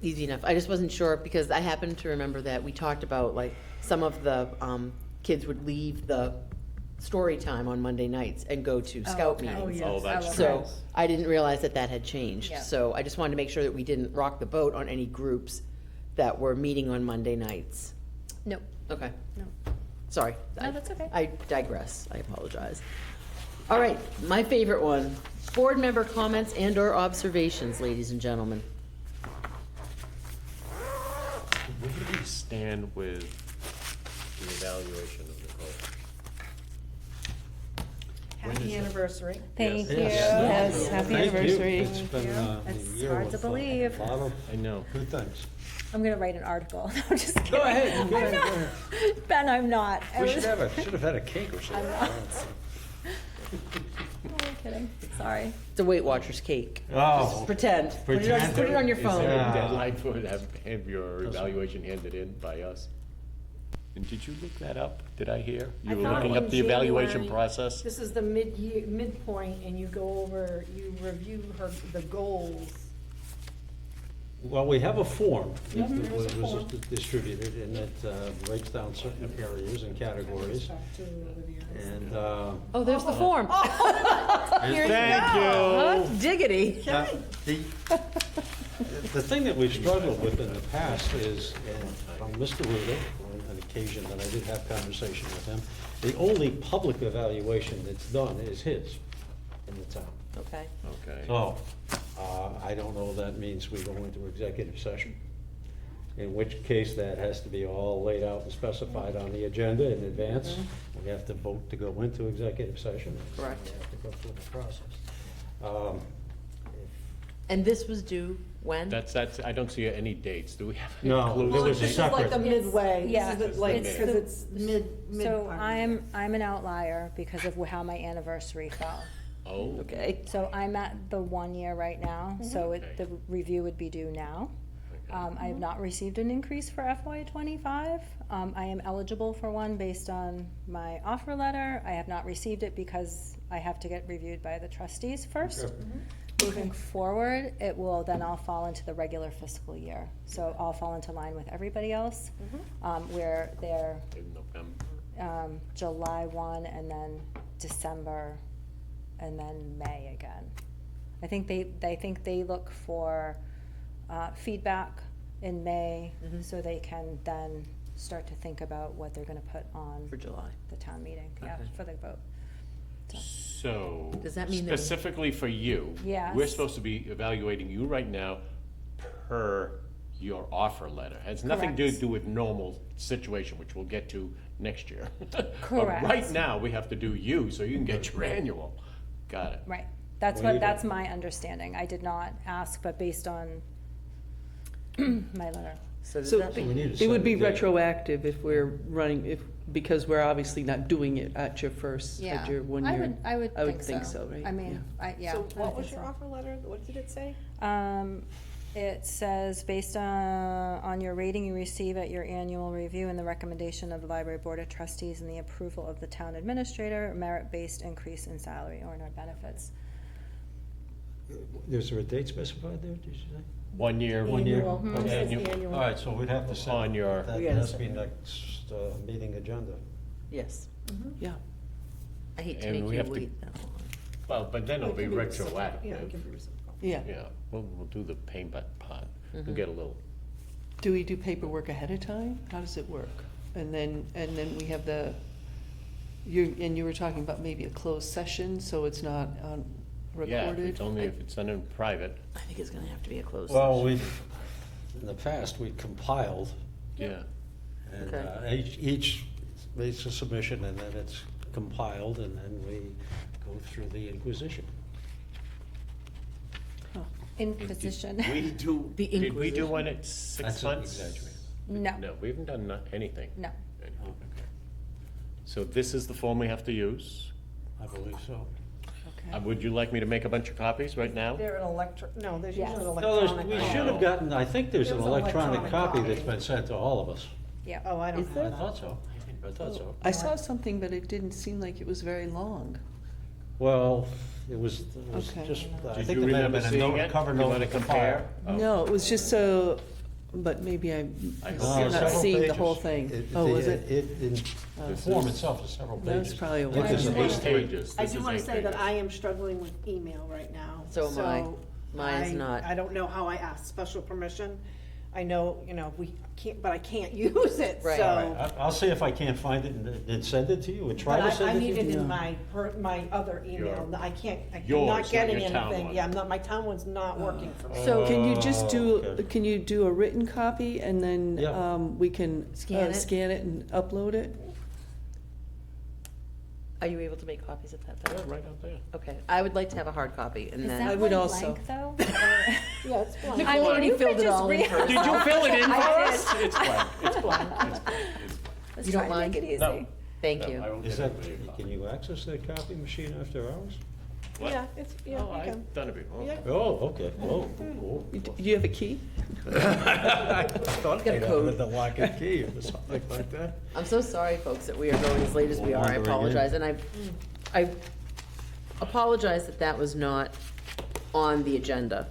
easy enough. I just wasn't sure because I happened to remember that we talked about like some of the kids would leave the story time on Monday nights and go to scout okay. meetings. Oh, that's love true. So I didn't realize that that had changed. Yeah. So I just wanted to make sure that we didn't rock the boat on any groups that were meeting on Monday nights. No, Okay, no. sorry. No, that's okay. I digress. I apologize. All right, my favorite one, board member comments and/or observations, ladies and gentlemen. Where do we stand with the evaluation of Nicole? When is Happy that? anniversary. Thank you. Yes. Yes, happy Thank you. anniversary. It's been a It's year hard with to believe. a lot of I know. good things. I'm gonna write an article. No, I'm just kidding. Go ahead, go I'm ahead, not. go ahead. Ben, I'm not. I We should was- have had a cake or something. I'm kidding. Sorry. It's a Weight Watchers cake. Oh. Pretend. Pretend. Put it on your Is phone. there a Yeah. deadline for have your evaluation handed in by us? And did you look that up? Did I hear? I You were thought looking in up the evaluation January, process? This is the midpoint, and you go over, you review the goals. Well, we have a form that Yep, there is a was form. distributed, and it breaks down certain areas and categories. And, Oh, there's the form. Thank Huh? you. Diggity. the thing that we've struggled with in the past is, and from Mr. Ruda, on an occasion that I did have conversation with him, the only public evaluation that's done is his in the town. Okay. Okay. So, I don't know if that means we go into executive session, in which case that has to be all laid out and specified on the agenda in advance. We have to vote to go into executive session. Correct. We have to go through the process. And this was due when? That's, I don't see any dates. Do we have? No, clues? there was a This is like separate. a midway. Yeah, This is like, it's because the- it's mid So part. I'm an outlier because of how my anniversary fell. Oh, Okay. So I'm at the 1 year right now, so Okay. the review would be due now. I have not received an increase for FY '25. I am eligible for one based on my offer letter. I have not received it because I have to get reviewed by the trustees first. Moving forward, it will, then I'll fall into the regular fiscal year. So I'll fall into line with everybody else, where they're in November. July 1 and then December and then May again. I think they look for feedback in May, so they can then start to think about what they're gonna put on For July. the town meeting, yeah, Okay. for the vote. So, Does that mean that- specifically for you, Yes. we're supposed to be evaluating you right now per your offer letter. It has nothing to Correct. do with normal situation, which we'll get to next year. Correct. But right now, we have to do you, so you can get your annual. Got it. Right, that's Well, you that's my understanding. I did not ask, but based on my letter. So does So that mean? We need to it would set be a date. retroactive if we're running, because we're obviously not doing it at your first, Yeah, at your 1 I year. would think so. right? I mean, yeah. So I what think was your so. offer letter? What did it say? It says, based on your rating you receive at your annual review and the recommendation of the library board of trustees and the approval of the town administrator, merit-based increase in salary or in our benefits. Is there a date specified there, did you say? 1 year. 1 year? Annual. Okay. It says Annual. annual. All right, so we'd have to set. On your- That We gotta has to set be it. next meeting agenda. Yes. Yeah. I hate to And make we you have to- wait that long. well, but then it'll be It can reciprocal. Yeah, it retroactive. can be reciprocal. Yeah. Yeah, we'll do the pain butt part. We'll get a little, Do we do paperwork ahead of time? How does it work? And then we have you were talking about maybe a closed session, so it's not yeah, recorded? it's only if it's done in private, I think it's gonna have to be a closed Well, session. in the past, we compiled, yeah. and Okay. each makes a submission, and then it's compiled, and then we go through the inquisition. Inquisition. We do, The did we do Inquisition. one at 6 That's an months? exaggeration. No, No, we haven't done anything. no. Okay. So this is the form we have to use. I believe so. Okay. Would you like me to make a bunch of copies right now? They're an no, there's Yes. usually an No, electronic. we copy. should have gotten, I think there's an There was an electronic electronic copy copy. that's been sent to all of us. Yeah. Oh, I don't Is have there? I that. thought so. I thought so. I saw something, but it didn't seem like it was very long. Well, it was Okay. just, I Did think you there may have remember been a seeing note, it? cover You note wanna with the compare? file. Oh. No, it was just so, but maybe I'm not several seeing the pages. whole thing. Oh, was it? The This form is- itself is several That was pages. probably a I think while. there's This at is least 8 three. pages. I This do is wanna 8 say that pages. I am struggling with email right now. So am I. Mine's not. I don't know how I asked special permission. I know, we can't, but I can't use it, Right. so. All right, I'll see if I can't find it and send it to you, and try But to I send it to you. need it in my other email. Your- I can't, I'm yours, not not getting your town anything. one. Yeah, my town one's not working for me. So- Can you just Oh, okay. can you do a written copy and then Yeah. we can Scan it? scan it and upload it? Are you able to make copies of that? Yeah, then? right out there. Okay, I would like to have a hard copy, and Is then. that I would one also- blank, though? Yeah, it's blank. Nicole already you filled could it just all in read- first. Did you fill it in for I us? It's blank, it's blank, it's blank. Let's You try don't to make mind? it easy. No. Thank No, you. I won't Is get that, anybody a can copy. you access that copy machine after hours? What? Yeah, it's, yeah, Oh, you can. I've done it before. Yeah. Oh, okay, oh, cool. Do you have a key? I thought Got a code. the lock and key or something like that. I'm so sorry, folks, that we are going as late as we are. I Wandering in. apologize, and I apologize that that was not on the agenda.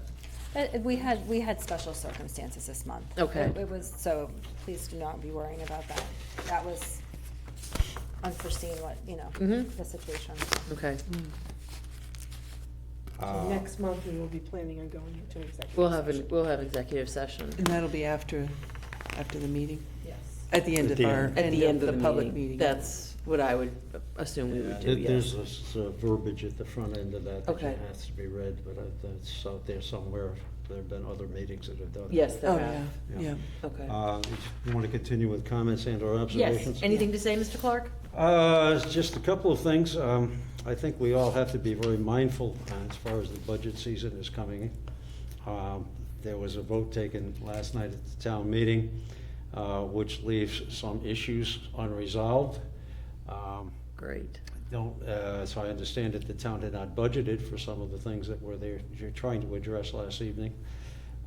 We had special circumstances this month. Okay. It was, so please do not be worrying about that. That was unforeseen, the situation. Okay, So next month, we will be planning on going into executive. we'll have executive session And that'll be after the meeting? Yes. At the end At of the our, end. at the end of the public meeting. meeting? That's what I would assume we would do, There's yes. this verbiage at the front end of that that Okay. has to be read, but that's out there somewhere. There have been other meetings that have done it. Yes, there Oh, have. yeah, Yeah. yeah. Okay. You want to continue with comments and or observations? Yes, anything to say, Mr. Clark? Just a couple of things. I think we all have to be very mindful as far as the budget season is coming. There was a vote taken last night at the town meeting, which leaves some issues unresolved. Great. don't, so I understand that the town had not budgeted for some of the things that were there, you're trying to address last evening.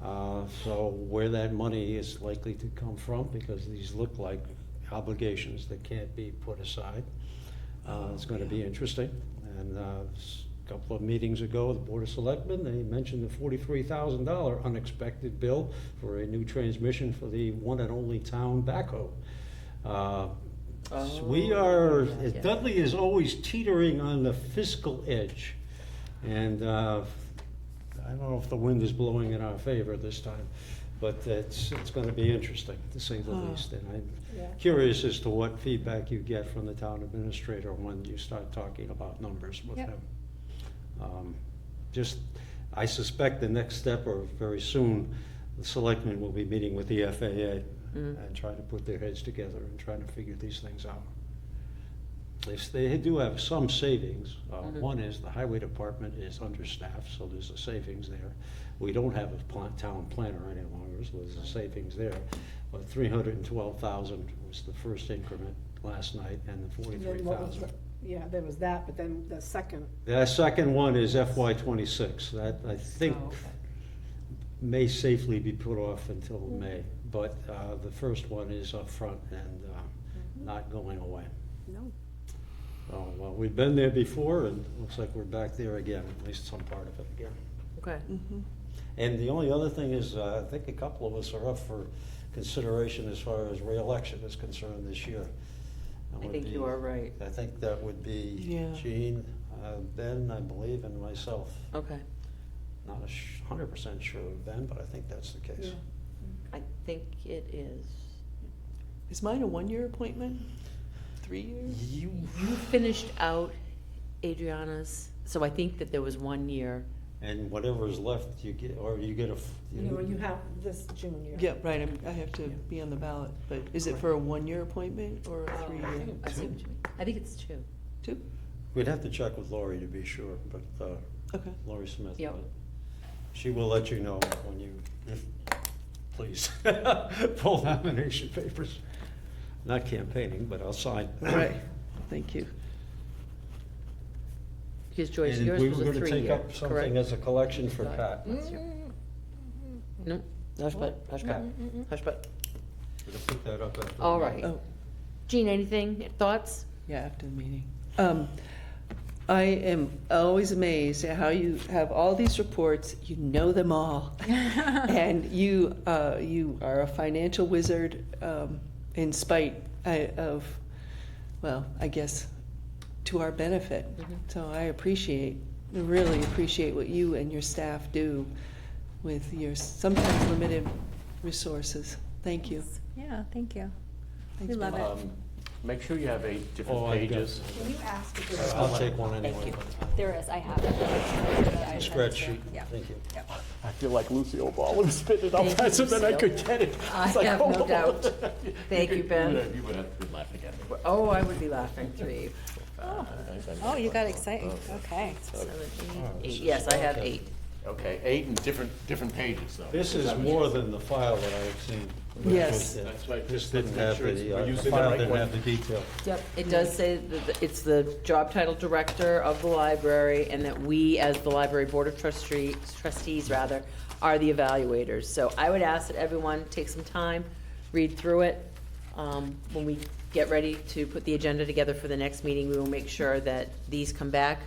So where that money is likely to come from, because these look like obligations that can't be put aside. It's gonna be interesting. And a couple of meetings ago, the Board of Selectmen, they mentioned the $43,000 unexpected bill for a new transmission for the one and only town backhoe. So we are, yeah. Dudley is always teetering on the fiscal edge. And I don't know if the wind is blowing in our favor this time, but it's gonna be interesting, to say the least. And I'm curious as to what feedback you get from the town administrator when you start talking about numbers with Yep. him. I suspect the next step, or very soon, the selectmen will be meeting with the FAA and trying to put their heads together and trying to figure these things out. They do have some savings. One is the highway department is understaffed, so there's a savings there. We don't have a town planner any longer, so there's a savings there. But 312,000 was the first increment last night, and the And then what was 43,000. yeah, there was that, but then the second, The second one is FY '26. That, I think, Oh, okay. may safely be put off until May. But the first one is up front and not going away. no. So, well, we've been there before, and looks like we're back there again, at least some part of it again. Okay. And the only other thing is, I think a couple of us are up for consideration as far as reelection is concerned this year. That I would think be- you are right. I think that would be Yeah. Jean, Ben, I believe, and myself. Okay. Not 100% sure of Ben, but I think that's the case. I think it is. Is mine a one-year appointment? 3 years? You, You finished out Adriana's, so I think that there was 1 year. and whatever is left, you get, or you get a. You have this junior. Yeah, right, I have to be on the ballot, but is it for a one-year appointment or a 3-year? I see what you mean. I think it's 2. 2? We'd have to check with Lori to be sure, but Okay. Lori Smith. Yep. but she will let you know when you, if, please, pull nomination papers. Not campaigning, but I'll sign. Right, thank you. Because Joyce, And yours we was were a gonna 3-year, take up something correct? as a collection for Pat. No, hush but, hush but, hush but. We're gonna pick that up after. the All meeting. right. Oh, Jean, anything, thoughts? yeah, after the meeting. I am always amazed at how you have all these reports, you know them all. And you are a financial wizard, in spite of, well, I guess, to our benefit. So I really appreciate what you and your staff do with your sometimes limited resources. Thank you. Yeah, thank you. We Thanks, love it. Make sure you have 8 Oh, different I've got- pages. Can you ask if there's I'll take one Thank anyway. you. There is, I have it. Scratch sheet, Yeah. thank you. I feel like Lucille Ball and spit it Thank out faster you, than I Lucille. could get it. I It's like, have no oh. doubt. Thank you, Ben. You would have been laughing at me. Oh, I would be laughing, 3, Oh, you got excited, okay. 7, 8, this is- Yes, I have okay. 8. Okay, 8 and different pages, though. This is more than the file that I've seen. Yes. That's right. This Just didn't make have sure it's- the, we're the using the file right didn't one. have the detail. Yep, it does say that it's the job title director of the library, and that we, as the library board of trustees, rather, are the evaluators. So I would ask that everyone take some time, read through it. When we get ready to put the agenda together for the next meeting, we will make sure that these come back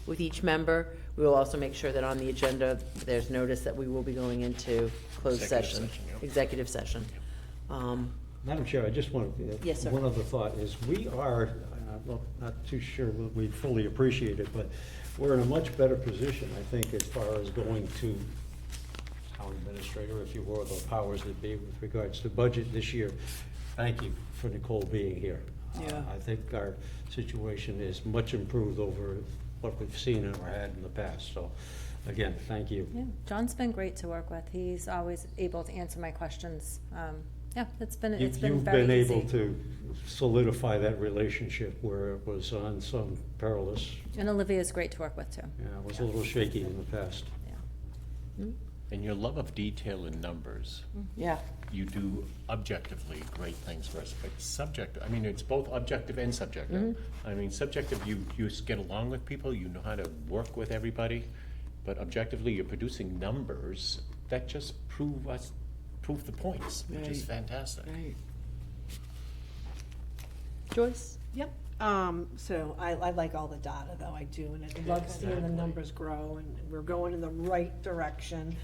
with each member. We will also make sure that on the agenda, there's notice that we will be going into closed Executive session, session, yep. executive session. Madam Chair, I just want to, Yes, sir. one other thought is, we are, well, not too sure we fully appreciate it, but we're in a much better position, I think, as far as going to town administrator, if you will, the powers that be with regards to budget this year. Thank you for Nicole being here. Yeah. I think our situation is much improved over what we've seen or had in the past, so, again, thank you. Yeah, John's been great to work with. He's always able to answer my questions. Yeah, it's been You've very been easy. able to solidify that relationship where it was on some perilous, And Olivia's great to work with, too. yeah, it was a little shaky in the past. Yeah. and your love of detail and numbers, Yeah. you do objectively great things for us, but subjective, I mean, it's both objective and subjective. I mean, subjective, you just get along with people, you know how to work with everybody, but objectively, you're producing numbers that just prove the points, which is Right. fantastic. Right. Joyce? Yep. So I like all the data though, I do, and I love seeing the numbers grow, and we're going in the right direction,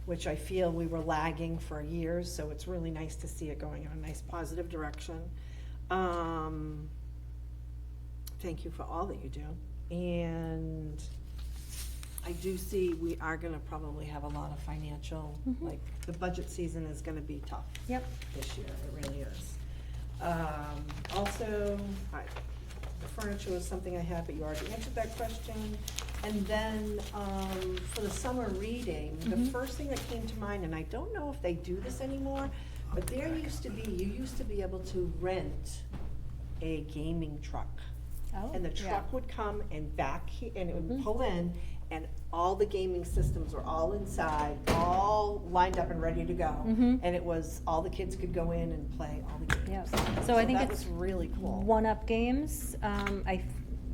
which I feel we were lagging for years, so it's really nice to see it going in a nice positive direction. Thank you for all that you do, and I do see we are gonna probably have a lot of financial, like, the budget season is gonna be tough. Yep. This year, it really is. Also, the furniture was something I had, but you already answered that question. And then, for the summer reading, the first thing that came to mind, and I don't know if they do this anymore, but you used to be able to rent a gaming truck. Oh, And the yeah. truck would come and and it would pull in, and all the gaming systems were all inside, all lined up and ready to go. And it was, all the kids could go in and play all the games. Yep. So I think that it's was really cool. One-Up Games.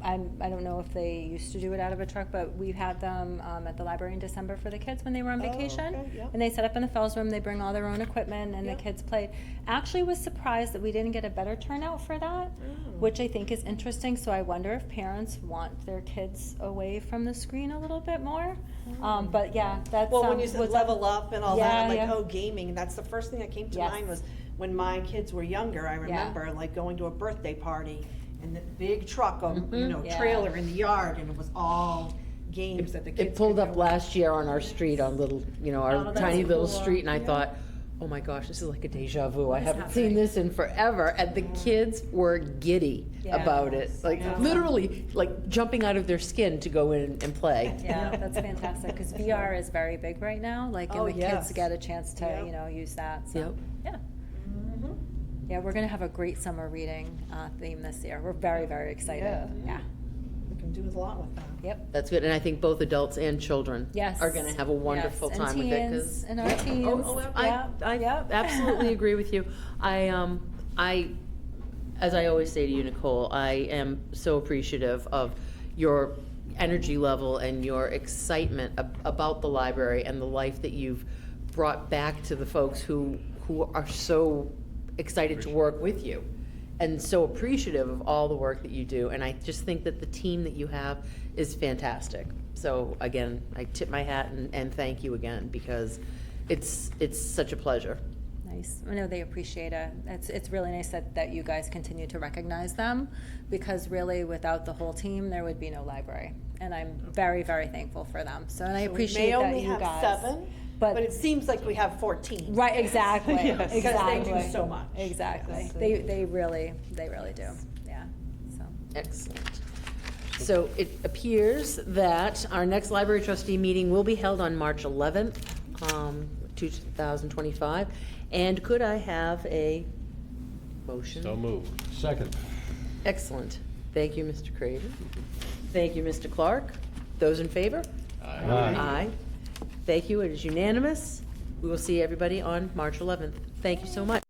I don't know if they used to do it out of a truck, but we had them at the library in December for the kids when they were on Oh, vacation. okay, yep. And they set up in the fellows room, they bring all their own equipment, and Yep. the kids played. Actually was surprised that we didn't get a better turnout for that, which I think is interesting. So I wonder if parents want their kids away from the screen a little bit more. But yeah, that's. Well, when you said was- level up and all that, I'm like, Yeah. oh, gaming, that's the first thing that came to Yes. mind was when my kids were younger, I remember like going to a birthday party and the big truck, Yeah. trailer in the yard, and it was all games that the kids It pulled could up go last year on our street, on little, Oh, our that's tiny little cool. street, and I Yeah. thought, oh my gosh, this is like a deja vu. I is haven't happening? seen this in forever, and the kids were giddy Yeah. about it. Like, Yeah. literally, like jumping out of their skin to go in and play. Yeah, that's fantastic, because VR is very big right now, like, Oh, and the yes. kids get a chance to, Yep. use that, so, Yep. yeah. Mm-hmm. Yeah, we're gonna have a great summer reading theme this year. We're very, very excited. Yeah. Yeah. We can do a lot with that. Yep. That's good, and I think both adults and children Yes. are gonna have a wonderful Yes, time with it, And 'cause- teens, and our teens. I Yep. absolutely agree with you. As I always say to you, Nicole, I am so appreciative of your energy level and your excitement about the library and the life that you've brought back to the folks who are so excited to work with you and so appreciative of all the work that you do. And I just think that the team that you have is fantastic. So again, I tip my hat and thank you again, because it's such a pleasure. Nice. I know they appreciate it. It's really nice that you guys continue to recognize them, because really without the whole team, there would be no library. And I'm very, very thankful for them. So, and I appreciate that you guys. We may only have 7, but it seems like we have 14. Right, exactly. Yes. Because they do Exactly. so much. Exactly. Yes. They really do. Yeah. So. Excellent. So it appears that our next library trustee meeting will be held on March 11th, 2025. And could I have a motion? So moved. Second. Excellent. Thank you, Mr. Craven. Thank you, Mr. Clark. Those in favor? Aye. Aye. Thank you. It is unanimous. We will see everybody on March 11th. Thank you so much.